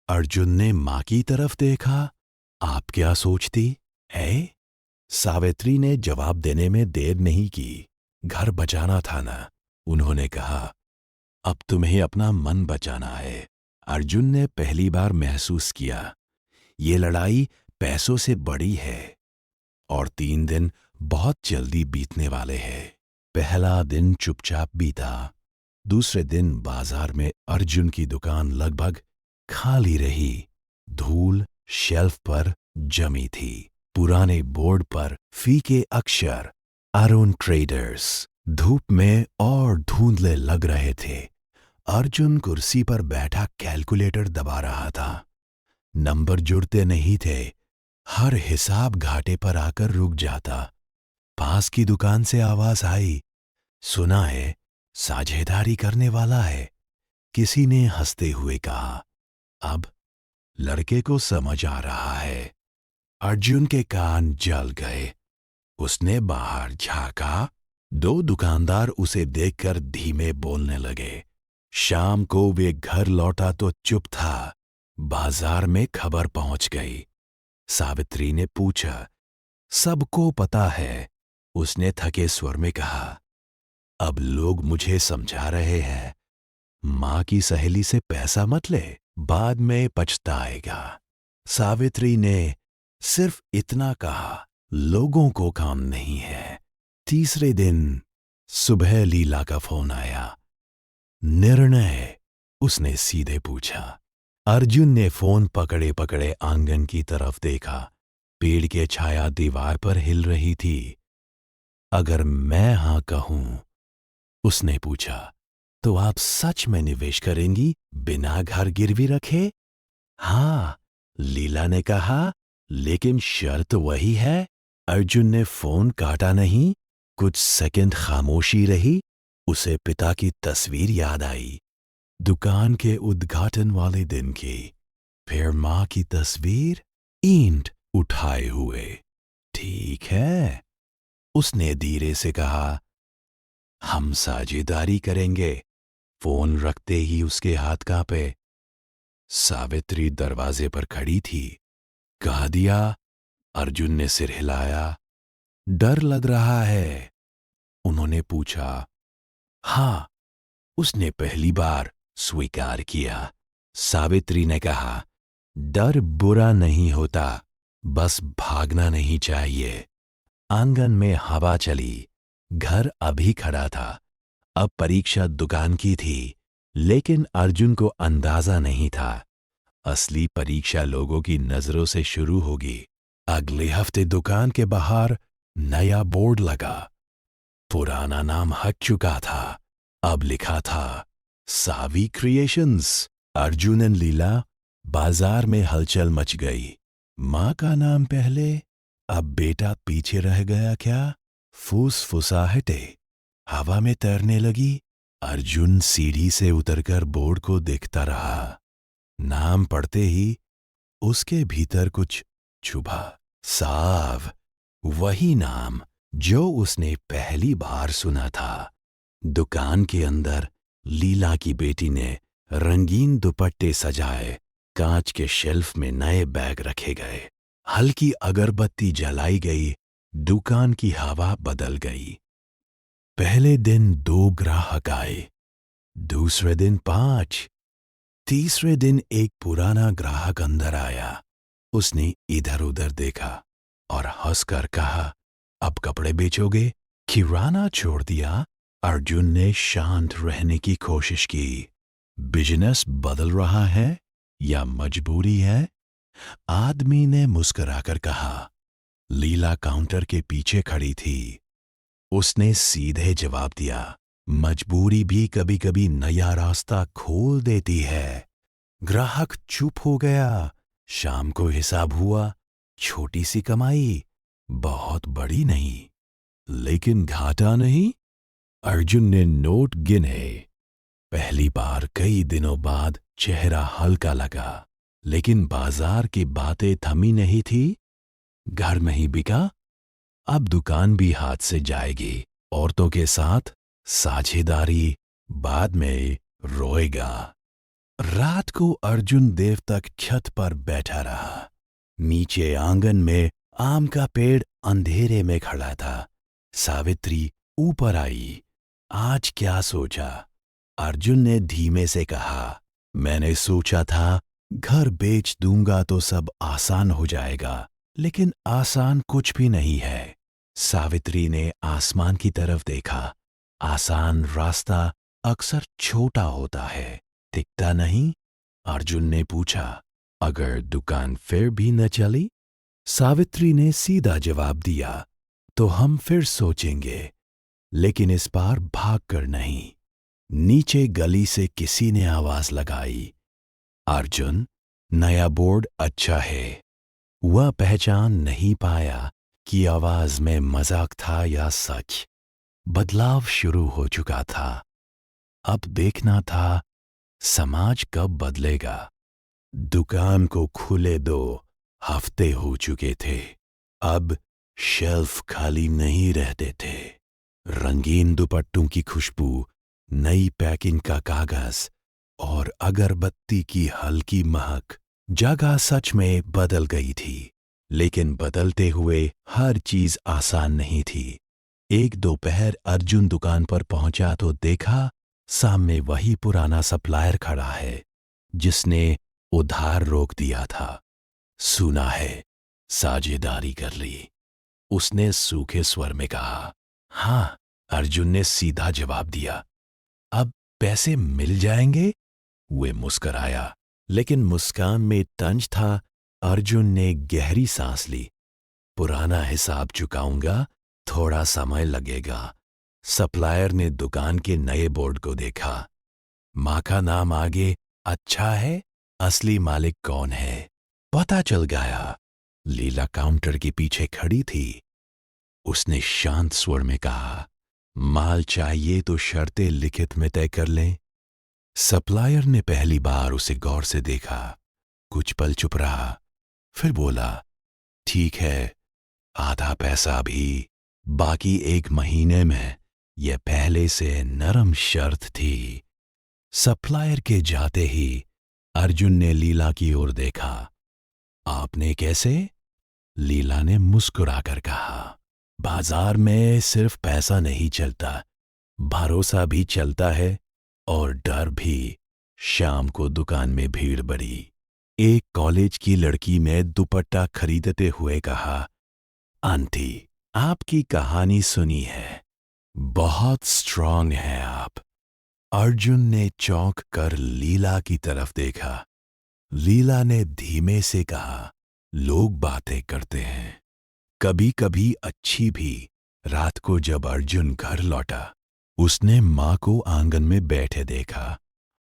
अर्जुन ने मां की तरफ देखा। आप क्या सोचती है? सावित्री ने जवाब देने में देर नहीं की। घर बचाना था ना, उन्होंने कहा। अब तुम्हें अपना मन बचाना है। अर्जुन ने पहली बार महसूस किया, ये लड़ाई पैसों से बड़ी है। और 3 दिन बहुत जल्दी बीतने वाले हैं। पहला दिन चुपचाप बीता। दूसरे दिन बाजार में अर्जुन की दुकान लगभग खाली रही। धूल शेल्फ पर जमी थी। पुराने बोर्ड पर फीके अक्षर अरुण ट्रेडर्स धूप में और धुंधले लग रहे थे। अर्जुन कुर्सी पर बैठा कैलकुलेटर दबा रहा था। नंबर जुड़ते नहीं थे। हर हिसाब घाटे पर आकर रुक जाता। पास की दुकान से आवाज आई, सुना है साझेदारी करने वाला है। किसी ने हंसते हुए कहा। अब लड़के को समझ आ रहा है। अर्जुन के कान जल गए। उसने बाहर झांका। 2 दुकानदार उसे देखकर धीमे बोलने लगे। शाम को वे घर लौटा तो चुप था। बाजार में खबर पहुंच गई। सावित्री ने पूछा, सबको पता है? उसने थके स्वर में कहा, अब लोग मुझे समझा रहे हैं, मां की सहेली से पैसा मत ले, बाद में पछताएगा। सावित्री ने सिर्फ इतना कहा, लोगों को काम नहीं है। तीसरे दिन सुबह लीला का फोन आया। निर्णय? उसने सीधे पूछा। अर्जुन ने फोन पकड़े पकड़े आंगन की तरफ देखा। पेड़ की छाया दीवार पर हिल रही थी। अगर मैं हां कहूं, उसने पूछा, तो आप सच में निवेश करेंगी बिना घर गिरवी रखे? हां, लीला ने कहा, लेकिन शर्त वही है। अर्जुन ने फोन काटा नहीं। कुछ सेकंड खामोशी रही। उसे पिता की तस्वीर याद आई, दुकान के उद्घाटन वाले दिन की। फिर मां की तस्वीर, ईंट उठाए हुए। ठीक है, उसने धीरे से कहा, हम साझेदारी करेंगे। फोन रखते ही उसके हाथ कांपे। सावित्री दरवाजे पर खड़ी थी। कह दिया? अर्जुन ने सिर हिलाया। डर लग रहा है? उन्होंने पूछा। हां, उसने पहली बार स्वीकार किया। सावित्री ने कहा, डर बुरा नहीं होता, बस भागना नहीं चाहिए। आंगन में हवा चली। घर अभी खड़ा था। अब परीक्षा दुकान की थी, लेकिन अर्जुन को अंदाजा नहीं था। असली परीक्षा लोगों की नजरों से शुरू होगी। अगले हफ्ते दुकान के बाहर नया बोर्ड लगा। पुराना नाम हट चुका था। अब लिखा था, सावी क्रिएशंस। अर्जुन एंड लीला। बाजार में हलचल मच गई। मां का नाम पहले, अब बेटा पीछे रह गया क्या? फुसफुसाहटें हवा में तैरने लगी। अर्जुन सीढ़ी से उतरकर बोर्ड को देखता रहा। नाम पढ़ते ही उसके भीतर कुछ चुभा। साव, वही नाम जो उसने पहली बार सुना था। दुकान के अंदर लीला की बेटी ने रंगीन दुपट्टे सजाए। कांच के शेल्फ में नए बैग रखे गए। हल्की अगरबत्ती जलाई गई। दुकान की हवा बदल गई। पहले दिन 2 ग्राहक आए, दूसरे दिन 5, तीसरे दिन एक पुराना ग्राहक अंदर आया। उसने इधर उधर देखा और हंसकर कहा, अब कपड़े बेचोगे? किराना छोड़ दिया? अर्जुन ने शांत रहने की कोशिश की। बिजनेस बदल रहा है या मजबूरी है? आदमी ने मुस्कुराकर कहा। लीला काउंटर के पीछे खड़ी थी। उसने सीधे जवाब दिया, मजबूरी भी कभी कभी नया रास्ता खोल देती है। ग्राहक चुप हो गया। शाम को हिसाब हुआ। छोटी सी कमाई, बहुत बड़ी नहीं, लेकिन घाटा नहीं। अर्जुन ने नोट गिने। पहली बार कई दिनों बाद चेहरा हल्का लगा, लेकिन बाजार की बातें थमी नहीं थी। घर नहीं बिका, अब दुकान भी हाथ से जाएगी। औरतों के साथ साझेदारी बाद में रोएगा। रात को अर्जुन देर तक छत पर बैठा रहा। नीचे आंगन में आम का पेड़ अंधेरे में खड़ा था। सावित्री ऊपर आई। आज क्या सोचा? अर्जुन ने धीमे से कहा, मैंने सोचा था घर बेच दूंगा तो सब आसान हो जाएगा, लेकिन आसान कुछ भी नहीं है। सावित्री ने आसमान की तरफ देखा। आसान रास्ता अक्सर छोटा होता है, दिखता नहीं। अर्जुन ने पूछा, अगर दुकान फिर भी न चली? सावित्री ने सीधा जवाब दिया, तो हम फिर सोचेंगे, लेकिन इस बार भाग कर नहीं। नीचे गली से किसी ने आवाज लगाई, अर्जुन, नया बोर्ड अच्छा है। वह पहचान नहीं पाया कि आवाज में मजाक था या सच। बदलाव शुरू हो चुका था। अब देखना था समाज कब बदलेगा। दुकान को खुले 2 हफ्ते हो चुके थे। अब शेल्फ खाली नहीं रहते थे। रंगीन दुपट्टों की खुशबू, नई पैकिंग का कागज और अगरबत्ती की हल्की महक, जगह सच में बदल गई थी। लेकिन बदलते हुए हर चीज आसान नहीं थी। एक दोपहर अर्जुन दुकान पर पहुंचा तो देखा सामने वही पुराना सप्लायर खड़ा है जिसने उधार रोक दिया था। सुना है साझेदारी कर ली, उसने सूखे स्वर में कहा। हाँ, अर्जुन ने सीधा जवाब दिया। अब पैसे मिल जाएंगे? वे मुस्कराया, लेकिन मुस्कान में तंज था। अर्जुन ने गहरी सांस ली। पुराना हिसाब चुकाऊंगा, थोड़ा समय लगेगा। सप्लायर ने दुकान के नए बोर्ड को देखा। माँ का नाम आगे अच्छा है, असली मालिक कौन है पता चल गया। लीला काउंटर के पीछे खड़ी थी। उसने शांत स्वर में कहा, माल चाहिए तो शर्तें लिखित में तय कर लें। सप्लायर ने पहली बार उसे गौर से देखा। कुछ पल चुप रहा, फिर बोला, ठीक है, आधा पैसा भी, बाकी 1 महीने में। यह पहले से नरम शर्त थी। सप्लायर के जाते ही अर्जुन ने लीला की ओर देखा। आपने कैसे? लीला ने मुस्कुराकर कहा, बाजार में सिर्फ पैसा नहीं चलता, भरोसा भी चलता है और डर भी। शाम को दुकान में भीड़ बढ़ी। एक कॉलेज की लड़की ने दुपट्टा खरीदते हुए कहा, आंटी, आपकी कहानी सुनी है, बहुत स्ट्रांग है आप। अर्जुन ने चौंक कर लीला की तरफ देखा। लीला ने धीमे से कहा, लोग बातें करते हैं, कभी कभी अच्छी भी। रात को जब अर्जुन घर लौटा, उसने माँ को आंगन में बैठे देखा।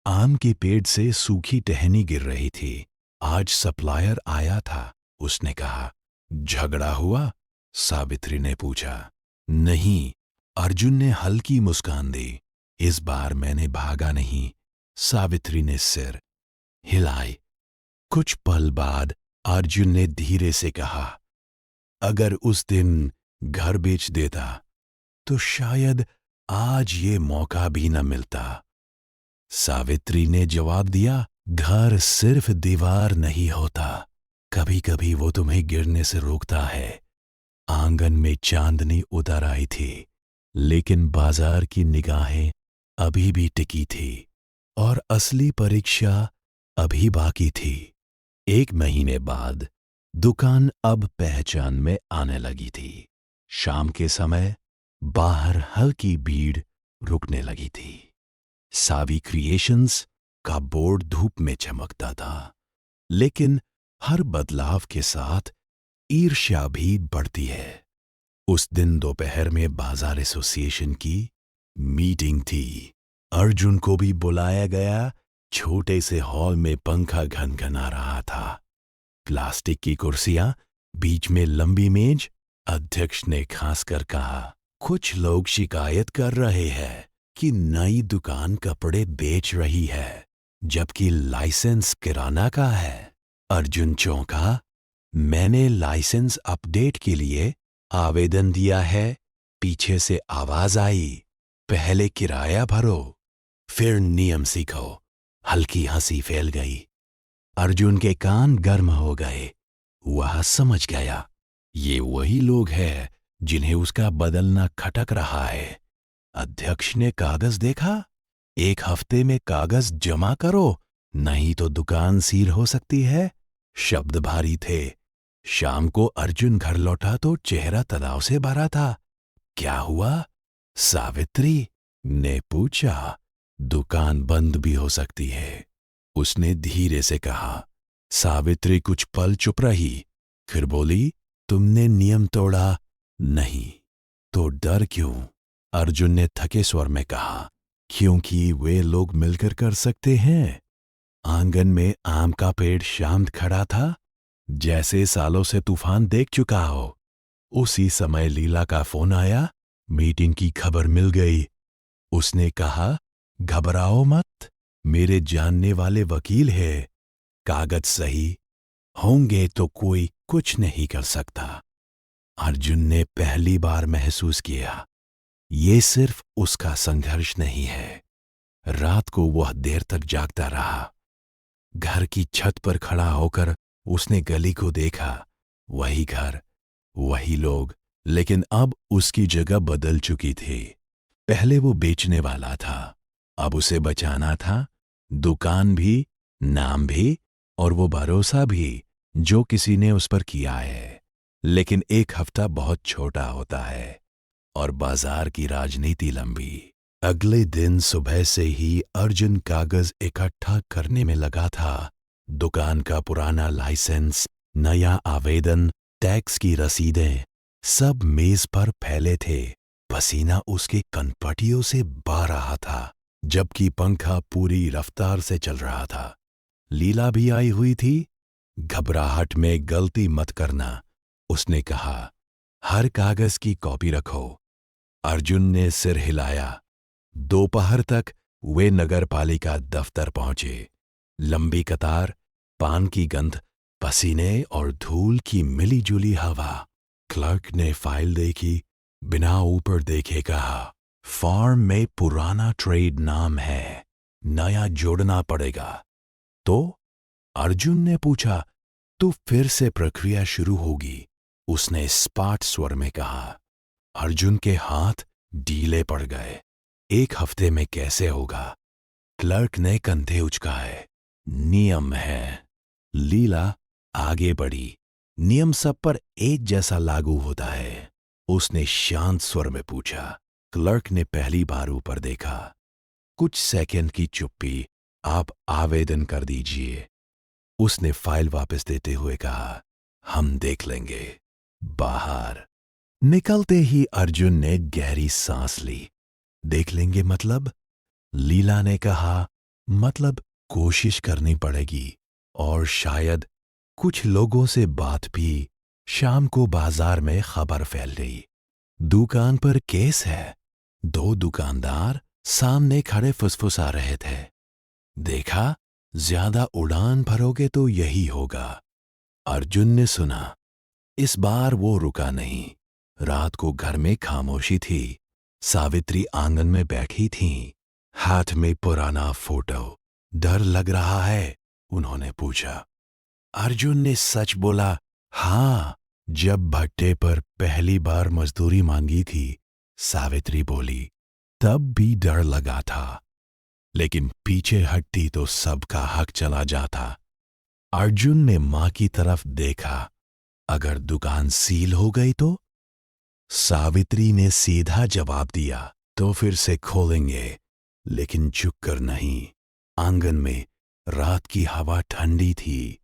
आम के पेड़ से सूखी टहनी गिर रही थी। आज सप्लायर आया था, उसने कहा। झगड़ा हुआ? सावित्री ने पूछा। नहीं, अर्जुन ने हल्की मुस्कान दी। इस बार मैंने भागा नहीं। सावित्री ने सिर हिलाई। कुछ पल बाद अर्जुन ने धीरे से कहा, अगर उस दिन घर बेच देता तो शायद आज ये मौका भी न मिलता। सावित्री ने जवाब दिया, घर सिर्फ दीवार नहीं होता, कभी कभी वो तुम्हें गिरने से रोकता है। आंगन में चांदनी उतर आई थी, लेकिन बाजार की निगाहें अभी भी टिकी थी और असली परीक्षा अभी बाकी थी। 1 महीने बाद दुकान अब पहचान में आने लगी थी। शाम के समय बाहर हल्की भीड़ रुकने लगी थी। सावी क्रिएशंस का बोर्ड धूप में चमकता था, लेकिन हर बदलाव के साथ ईर्ष्या भी बढ़ती है। उस दिन दोपहर में बाजार एसोसिएशन की मीटिंग थी। अर्जुन को भी बुलाया गया। छोटे से हॉल में पंखा घनघना रहा था। प्लास्टिक की कुर्सियां, बीच में लंबी मेज। अध्यक्ष ने खासकर कहा, कुछ लोग शिकायत कर रहे हैं कि नई दुकान कपड़े बेच रही है, जबकि लाइसेंस किराना का है। अर्जुन चौंका। मैंने लाइसेंस अपडेट के लिए आवेदन दिया है। पीछे से आवाज आई, पहले किराया भरो, फिर नियम सीखो। हल्की हंसी फैल गई। अर्जुन के कान गर्म हो गए। वह समझ गया, ये वही लोग हैं जिन्हें उसका बदलना खटक रहा है। अध्यक्ष ने कागज देखा। 1 हफ्ते में कागज जमा करो, नहीं तो दुकान सील हो सकती है। शब्द भारी थे, शाम को अर्जुन घर लौटा तो चेहरा तनाव से भरा था। क्या हुआ? सावित्री ने पूछा। दुकान बंद भी हो सकती है, उसने धीरे से कहा। सावित्री कुछ पल चुप रही, फिर बोली, तुमने नियम तोड़ा? नहीं। तो डर क्यों? अर्जुन ने थके स्वर में कहा। क्योंकि वे लोग मिलकर कर सकते हैं। आंगन में आम का पेड़ शांत खड़ा था, जैसे सालों से तूफान देख चुका हो। उसी समय लीला का फोन आया। मीटिंग की खबर मिल गई। उसने कहा, घबराओ मत, मेरे जानने वाले वकील है। कागज सही होंगे तो कोई कुछ नहीं कर सकता। अर्जुन ने पहली बार महसूस किया, ये सिर्फ उसका संघर्ष नहीं है। रात को वह देर तक जागता रहा। घर की छत पर खड़ा होकर उसने गली को देखा। वही घर, वही लोग, लेकिन अब उसकी जगह बदल चुकी थी। पहले वो बेचने वाला था, अब उसे बचाना था। दुकान भी, नाम भी, और वो भरोसा भी जो किसी ने उस पर किया है। लेकिन एक हफ्ता बहुत छोटा होता है और बाजार की राजनीति लंबी। अगले दिन सुबह से ही अर्जुन कागज इकट्ठा करने में लगा था। दुकान का पुराना लाइसेंस, नया आवेदन, टैक्स की रसीदें, सब मेज पर फैले थे। पसीना उसके कनपटियों से बह रहा था, जबकि पंखा पूरी रफ्तार से चल रहा था। लीला भी आई हुई थी। घबराहट में गलती मत करना, उसने कहा। हर कागज की कॉपी रखो। अर्जुन ने सिर हिलाया। दोपहर तक वे नगरपालिका दफ्तर पहुंचे। लंबी कतार, पान की गंध, पसीने और धूल की मिली-जुली हवा। क्लर्क ने फाइल देखी, बिना ऊपर देखे कहा, फॉर्म में पुराना ट्रेड नाम है, नया जोड़ना पड़ेगा। तो अर्जुन ने पूछा, तो फिर से प्रक्रिया शुरू होगी, उसने स्पाट स्वर में कहा। अर्जुन के हाथ ढीले पड़ गए। एक हफ्ते में कैसे होगा? क्लर्क ने कंधे उचकाए। नियम है। लीला आगे बढ़ी। नियम सब पर एक जैसा लागू होता है, उसने शांत स्वर में पूछा। क्लर्क ने पहली बार ऊपर देखा। कुछ सेकंड की चुप्पी। आप आवेदन कर दीजिए, उसने फाइल वापस देते हुए कहा। हम देख लेंगे। बाहर निकलते ही अर्जुन ने गहरी सांस ली। देख लेंगे मतलब? लीला ने कहा, मतलब कोशिश करनी पड़ेगी, और शायद कुछ लोगों से बात भी। शाम को बाजार में खबर फैल गई, दुकान पर केस है। दो दुकानदार सामने खड़े फुसफुसा रहे थे। देखा, ज्यादा उड़ान भरोगे तो यही होगा। अर्जुन ने सुना। इस बार वो रुका नहीं। रात को घर में खामोशी थी। सावित्री आंगन में बैठी थीं, हाथ में पुराना फोटो। डर लग रहा है? उन्होंने पूछा। अर्जुन ने सच बोला। हाँ, जब भट्टे पर पहली बार मजदूरी मांगी थी, सावित्री बोली, तब भी डर लगा था। लेकिन पीछे हटती तो सबका हक चला जाता। अर्जुन ने मां की तरफ देखा। अगर दुकान सील हो गई तो? सावित्री ने सीधा जवाब दिया, तो फिर से खोलेंगे, लेकिन झुककर नहीं। आंगन में रात की हवा ठंडी थी।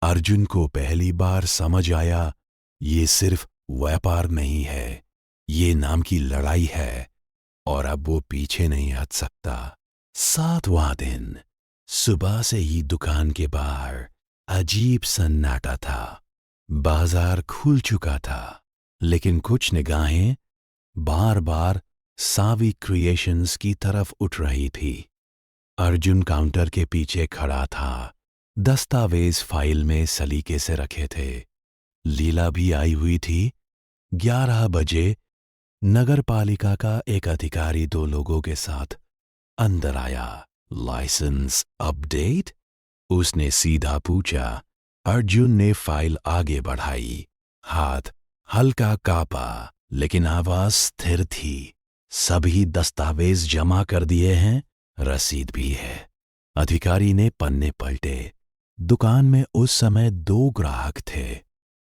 अर्जुन को पहली बार समझ आया, ये सिर्फ व्यापार नहीं है, ये नाम की लड़ाई है, और अब वो पीछे नहीं हट सकता। 7वां दिन। सुबह से ही दुकान के बाहर अजीब सन्नाटा था। बाजार खुल चुका था, लेकिन कुछ निगाहें बार बार सावी क्रिएशंस की तरफ उठ रही थी। अर्जुन काउंटर के पीछे खड़ा था। दस्तावेज फाइल में सलीके से रखे थे। लीला भी आई हुई थी। 11 बजे नगरपालिका का एक अधिकारी 2 लोगों के साथ अंदर आया। License update? उसने सीधा पूछा। अर्जुन ने फाइल आगे बढ़ाई। हाथ हल्का कांपा, लेकिन आवाज स्थिर थी। सभी दस्तावेज जमा कर दिए हैं, रसीद भी है। अधिकारी ने पन्ने पलटे। दुकान में उस समय 2 ग्राहक थे।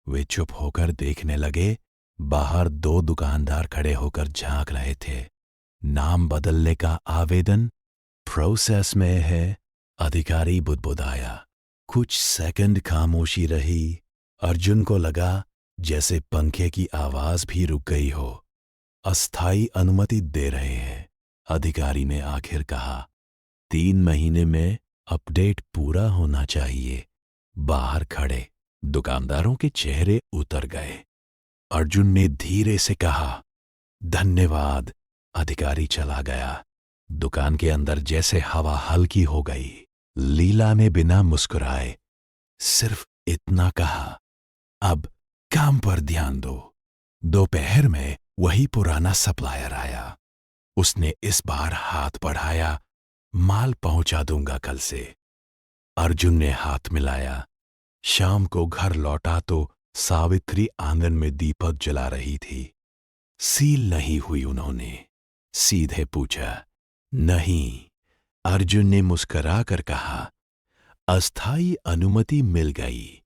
वे चुप होकर देखने लगे। बाहर दो दुकानदार खड़े होकर झांक रहे थे। नाम बदलने का आवेदन प्रोसेस में है, अधिकारी बुदबुदाया। कुछ सेकंड खामोशी रही। अर्जुन को लगा जैसे पंखे की आवाज भी रुक गई हो। अस्थाई अनुमति दे रहे हैं, अधिकारी ने आखिर कहा। 3 महीने में अपडेट पूरा होना चाहिए। बाहर खड़े दुकानदारों के चेहरे उतर गए। अर्जुन ने धीरे से कहा, धन्यवाद। अधिकारी चला गया। दुकान के अंदर जैसे हवा हल्की हो गई। लीला ने बिना मुस्कुराए सिर्फ इतना कहा, अब काम पर ध्यान दो। दोपहर में वही पुराना सप्लायर आया। उसने इस बार हाथ बढ़ाया, माल पहुंचा दूंगा कल से। अर्जुन ने हाथ मिलाया। शाम को घर लौटा तो सावित्री आंगन में दीपक जला रही थी। सील नहीं हुई उन्होंने, सीधे पूछा। नहीं, अर्जुन ने मुस्कुरा कर कहा। अस्थाई अनुमति मिल गई।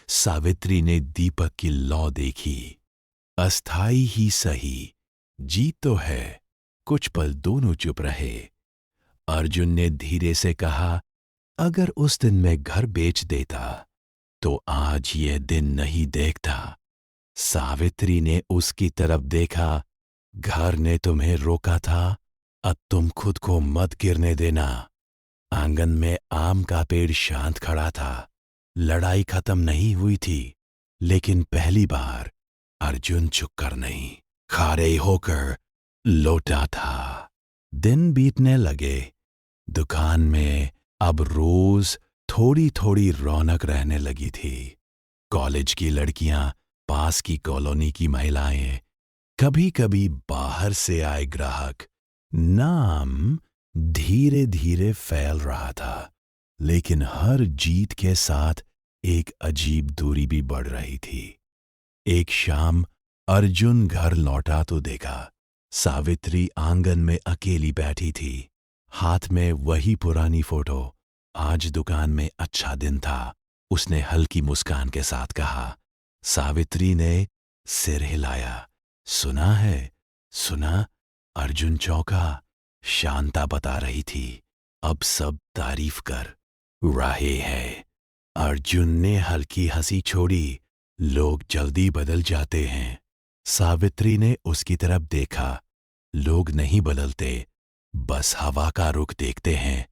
सावित्री ने दीपक की लौ देखी। अस्थाई ही सही, जीत तो है। कुछ पल दोनों चुप रहे। अर्जुन ने धीरे से कहा, अगर उस दिन मैं घर बेच देता तो आज यह दिन नहीं देखता। सावित्री ने उसकी तरफ देखा। घर ने तुम्हें रोका था, अब तुम खुद को मत गिरने देना। आंगन में आम का पेड़ शांत खड़ा था। लड़ाई खत्म नहीं हुई थी, लेकिन पहली बार अर्जुन झुककर नहीं, खड़े होकर लौटा था। दिन बीतने लगे। दुकान में अब रोज थोड़ी थोड़ी रौनक रहने लगी थी। कॉलेज की लड़कियां, पास की कॉलोनी की महिलाएं, कभी कभी बाहर से आए ग्राहक। नाम धीरे धीरे फैल रहा था, लेकिन हर जीत के साथ एक अजीब दूरी भी बढ़ रही थी। एक शाम अर्जुन घर लौटा तो देखा सावित्री आंगन में अकेली बैठी थी, हाथ में वही पुरानी फोटो। आज दुकान में अच्छा दिन था, उसने हल्की मुस्कान के साथ कहा। सावित्री ने सिर हिलाया। सुना है? सुना? अर्जुन चौंका। शांता बता रही थी, अब सब तारीफ कर रहे हैं। अर्जुन ने हल्की हंसी छोड़ी। लोग जल्दी बदल जाते हैं। सावित्री ने उसकी तरफ देखा। लोग नहीं बदलते, बस हवा का रुख देखते हैं।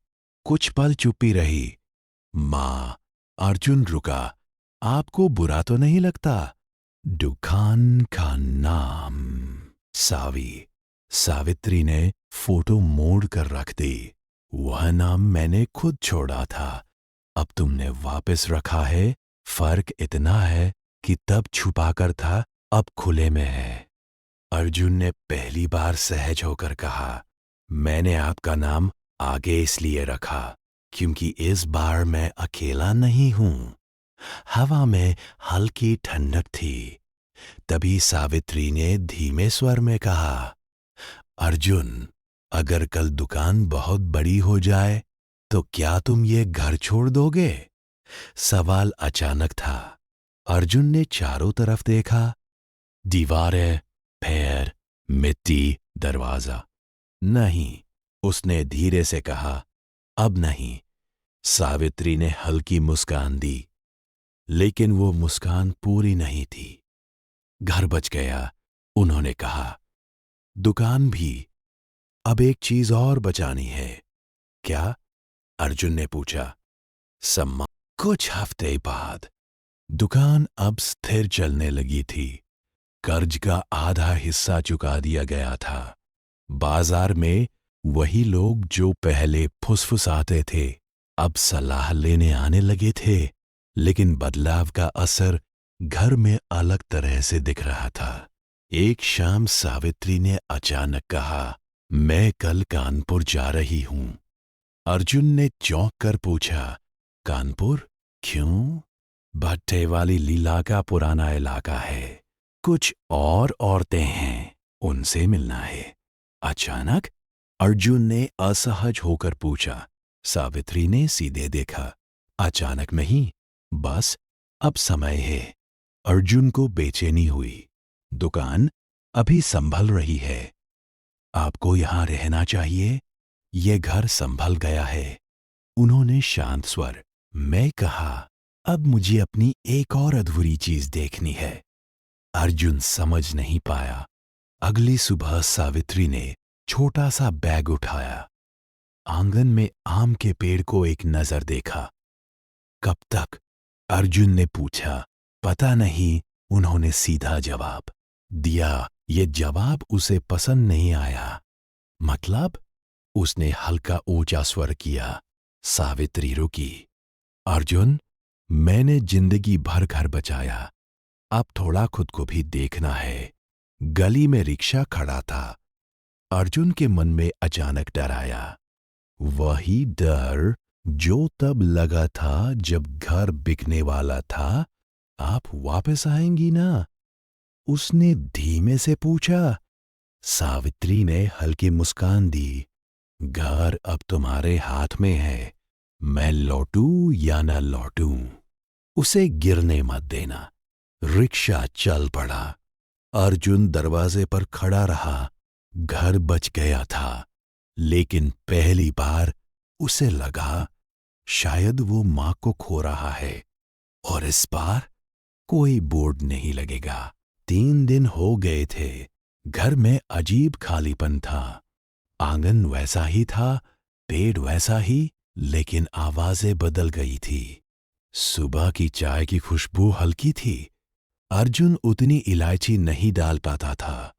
कुछ पल चुप्पी रही। माँ, अर्जुन रुका। आपको बुरा तो नहीं लगता? दुकान का नाम सावी। सावित्री ने फोटो मोड़ कर रख दी। वह नाम मैंने खुद छोड़ा था, अब तुमने वापस रखा है। फर्क इतना है कि तब छुपा कर था, अब खुले में है। अर्जुन ने पहली बार सहज होकर कहा, मैंने आपका नाम आगे इसलिए रखा क्योंकि इस बार मैं अकेला नहीं हूं। हवा में हल्की ठंडक थी। तभी सावित्री ने धीमे स्वर में कहा, अर्जुन, अगर कल दुकान बहुत बड़ी हो जाए तो क्या तुम ये घर छोड़ दोगे? सवाल अचानक था। अर्जुन ने चारों तरफ देखा। दीवारें, पैर, मिट्टी, दरवाजा। नहीं, उसने धीरे से कहा, अब नहीं। सावित्री ने हल्की मुस्कान दी, लेकिन वो मुस्कान पूरी नहीं थी। घर बच गया, उन्होंने कहा। दुकान भी। अब एक चीज और बचानी है। क्या? अर्जुन ने पूछा। सम्मान। कुछ हफ्ते बाद दुकान अब स्थिर चलने लगी थी। कर्ज का आधा हिस्सा चुका दिया गया था। बाजार में वही लोग जो पहले फुसफुसाते थे, अब सलाह लेने आने लगे थे। लेकिन बदलाव का असर घर में अलग तरह से दिख रहा था। एक शाम सावित्री ने अचानक कहा, मैं कल कानपुर जा रही हूं। अर्जुन ने चौंक कर पूछा, कानपुर? क्यों? भट्टे वाली लीला का पुराना इलाका है। कुछ और औरतें हैं, उनसे मिलना है। अचानक अर्जुन ने असहज होकर पूछा। सावित्री ने सीधे देखा। अचानक नहीं, बस अब समय है। अर्जुन को बेचैनी हुई। दुकान अभी संभल रही है। आपको यहां रहना चाहिए। ये घर संभल गया है। उन्होंने शांत स्वर में कहा। अब मुझे अपनी एक और अधूरी चीज देखनी है। अर्जुन समझ नहीं पाया। अगली सुबह सावित्री ने छोटा सा बैग उठाया। आंगन में आम के पेड़ को एक नजर देखा। कब तक? अर्जुन ने पूछा। पता नहीं, उन्होंने सीधा जवाब दिया। ये जवाब उसे पसंद नहीं आया। मतलब? उसने हल्का ऊंचा स्वर किया। सावित्री रुकी। अर्जुन, मैंने जिंदगी भर घर बचाया। अब थोड़ा खुद को भी देखना है। गली में रिक्शा खड़ा था। अर्जुन के मन में अचानक डर आया। वही डर जो तब लगा था जब घर बिकने वाला था। आप वापस आएंगी ना? उसने धीमे से पूछा। सावित्री ने हल्की मुस्कान दी। घर अब तुम्हारे हाथ में है। मैं लौटूं या न लौटूं, उसे गिरने मत देना। रिक्शा चल पड़ा। अर्जुन दरवाजे पर खड़ा रहा। घर बच गया था, लेकिन पहली बार उसे लगा शायद वो मां को खो रहा है। और इस बार कोई बोर्ड नहीं लगेगा। 3 दिन हो गए थे। घर में अजीब खालीपन था। आंगन वैसा ही था, पेड़ वैसा ही, लेकिन आवाजें बदल गई थी। सुबह की चाय की खुशबू हल्की थी। अर्जुन उतनी इलायची नहीं डाल पाता था।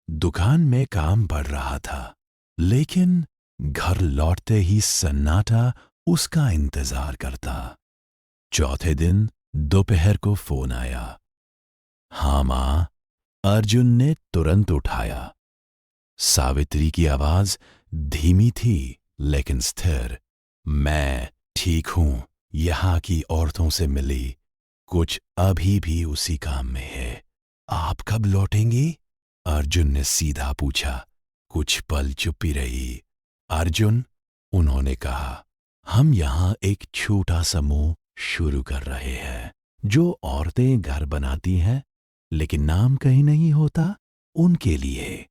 दुकान में काम बढ़ रहा था, लेकिन घर लौटते ही सन्नाटा उसका इंतजार करता। चौथे दिन दोपहर को फोन आया। हाँ मां, अर्जुन ने तुरंत उठाया। सावित्री की आवाज धीमी थी लेकिन स्थिर। मैं ठीक हूं, यहां की औरतों से मिली। कुछ अभी भी उसी काम में है। आप कब लौटेंगी? अर्जुन ने सीधा पूछा। कुछ पल चुप्पी रही। अर्जुन, उन्होंने कहा, हम यहां एक छोटा समूह शुरू कर रहे हैं। जो औरतें घर बनाती हैं लेकिन नाम कहीं नहीं होता, उनके लिए।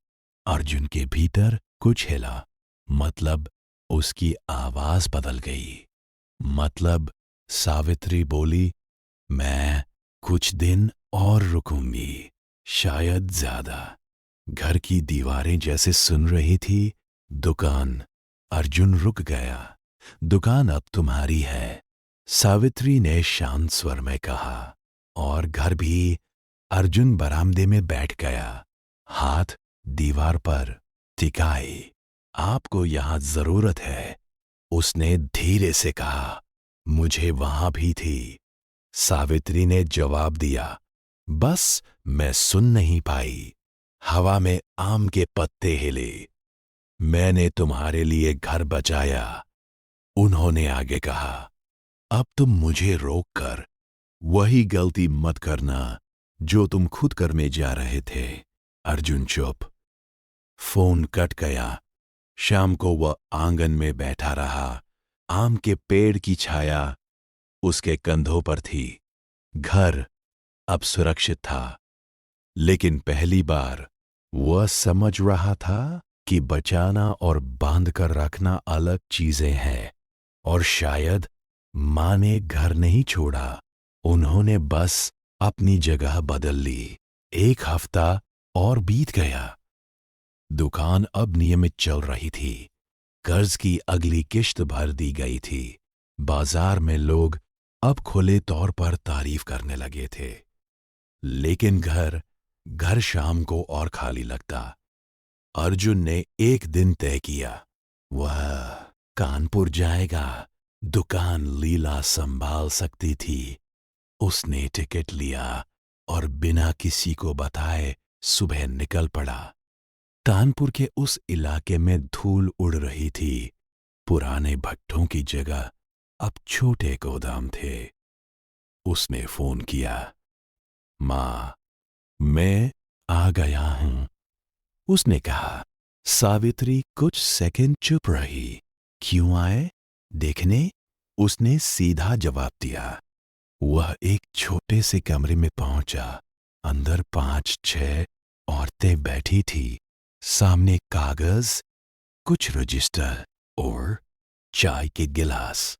अर्जुन के भीतर कुछ हिला। मतलब? उसकी आवाज बदल गई। मतलब? सावित्री बोली, मैं कुछ दिन और रुकूंगी, शायद ज्यादा। घर की दीवारें जैसे सुन रही थी। दुकान। अर्जुन रुक गया। दुकान अब तुम्हारी है, सावित्री ने शांत स्वर में कहा। और घर भी। अर्जुन बरामदे में बैठ गया, हाथ दीवार पर टिकाए। आपको यहां जरूरत है, उसने धीरे से कहा। मुझे वहां भी थी, सावित्री ने जवाब दिया। बस मैं सुन नहीं पाई। हवा में आम के पत्ते हिले। मैंने तुम्हारे लिए घर बचाया, उन्होंने आगे कहा। अब तुम मुझे रोककर वही गलती मत करना जो तुम खुद करने जा रहे थे। अर्जुन चुप। फोन कट गया। शाम को वह आंगन में बैठा रहा। आम के पेड़ की छाया उसके कंधों पर थी। घर अब सुरक्षित था, लेकिन पहली बार वह समझ रहा था कि बचाना और बांध कर रखना अलग चीजें हैं। और शायद मां ने घर नहीं छोड़ा, उन्होंने बस अपनी जगह बदल ली। 1 हफ्ता और बीत गया। दुकान अब नियमित चल रही थी। कर्ज की अगली किश्त भर दी गई थी। बाजार में लोग अब खुले तौर पर तारीफ करने लगे थे। लेकिन घर शाम को और खाली लगता। अर्जुन ने एक दिन तय किया, वह कानपुर जाएगा। दुकान लीला संभाल सकती थी। उसने टिकट लिया और बिना किसी को बताए सुबह निकल पड़ा। कानपुर के उस इलाके में धूल उड़ रही थी। पुराने भट्ठों की जगह अब छोटे गोदाम थे। उसने फोन किया। मां, मैं आ गया हूं, उसने कहा। सावित्री कुछ सेकंड चुप रही। क्यों आए? देखने? उसने सीधा जवाब दिया। वह एक छोटे से कमरे में पहुंचा। अंदर 5-6 औरतें बैठी थी। सामने कागज, कुछ रजिस्टर और चाय के गिलास।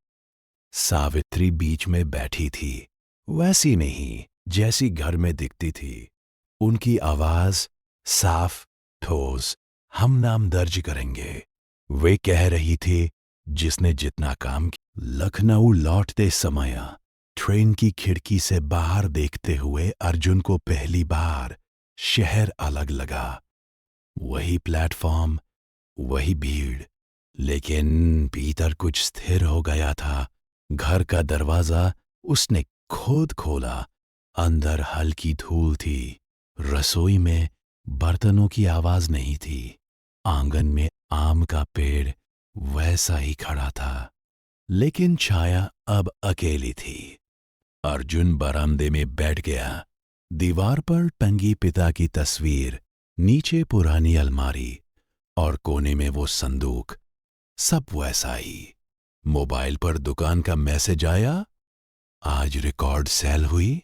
सावित्री बीच में बैठी थी, वैसी नहीं जैसी घर में दिखती थी। उनकी आवाज साफ, ठोस, हम नाम दर्ज करेंगे। वे कह रही थी, जिसने जितना काम किया। लखनऊ लौटते समय ट्रेन की खिड़की से बाहर देखते हुए अर्जुन को पहली बार शहर अलग लगा। वही प्लेटफॉर्म, वही भीड़, लेकिन भीतर कुछ स्थिर हो गया था। घर का दरवाजा उसने खुद खोला। अंदर हल्की धूल थी। रसोई में बर्तनों की आवाज नहीं थी। आंगन में आम का पेड़ वैसा ही खड़ा था, लेकिन छाया अब अकेली थी। अर्जुन बरामदे में बैठ गया। दीवार पर टंगी पिता की तस्वीर, नीचे पुरानी अलमारी और कोने में वो संदूक, सब वैसा ही। मोबाइल पर दुकान का मैसेज आया, आज रिकॉर्ड सेल हुई।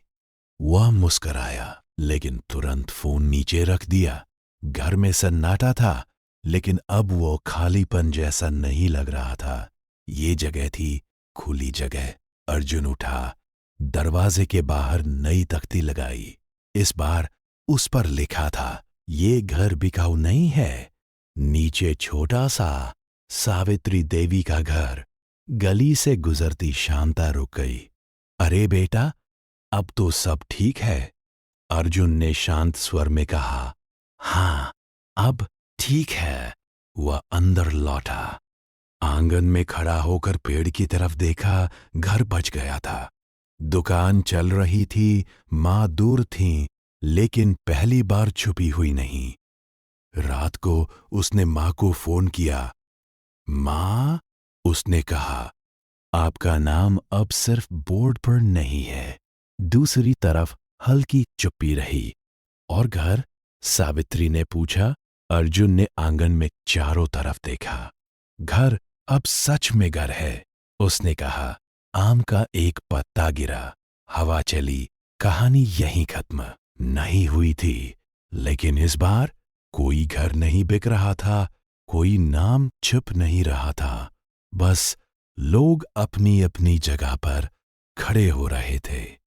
वह मुस्कराया, लेकिन तुरंत फोन नीचे रख दिया। घर में सन्नाटा था, लेकिन अब वो खालीपन जैसा नहीं लग रहा था। ये जगह थी खुली जगह। अर्जुन उठा, दरवाजे के बाहर नई तख्ती लगाई। इस बार उस पर लिखा था, ये घर बिकाऊ नहीं है। नीचे छोटा सा सावित्री देवी का घर। गली से गुजरती शांता रुक गई। अरे बेटा, अब तो सब ठीक है। अर्जुन ने शांत स्वर में कहा, हाँ, अब ठीक है। वह अंदर लौटा। आंगन में खड़ा होकर पेड़ की तरफ देखा। घर बच गया था। दुकान चल रही थी। माँ दूर थीं, लेकिन पहली बार छुपी हुई नहीं। रात को उसने माँ को फोन किया। माँ, उसने कहा, आपका नाम अब सिर्फ बोर्ड पर नहीं है। दूसरी तरफ हल्की चुप्पी रही। और घर? सावित्री ने पूछा। अर्जुन ने आंगन में चारों तरफ देखा। घर अब सच में घर है। उसने कहा, आम का एक पत्ता गिरा, हवा चली, कहानी यहीं खत्म नहीं हुई थी। लेकिन इस बार कोई घर नहीं बिक रहा था, कोई नाम छुप नहीं रहा था। बस लोग अपनी अपनी जगह पर खड़े हो रहे थे।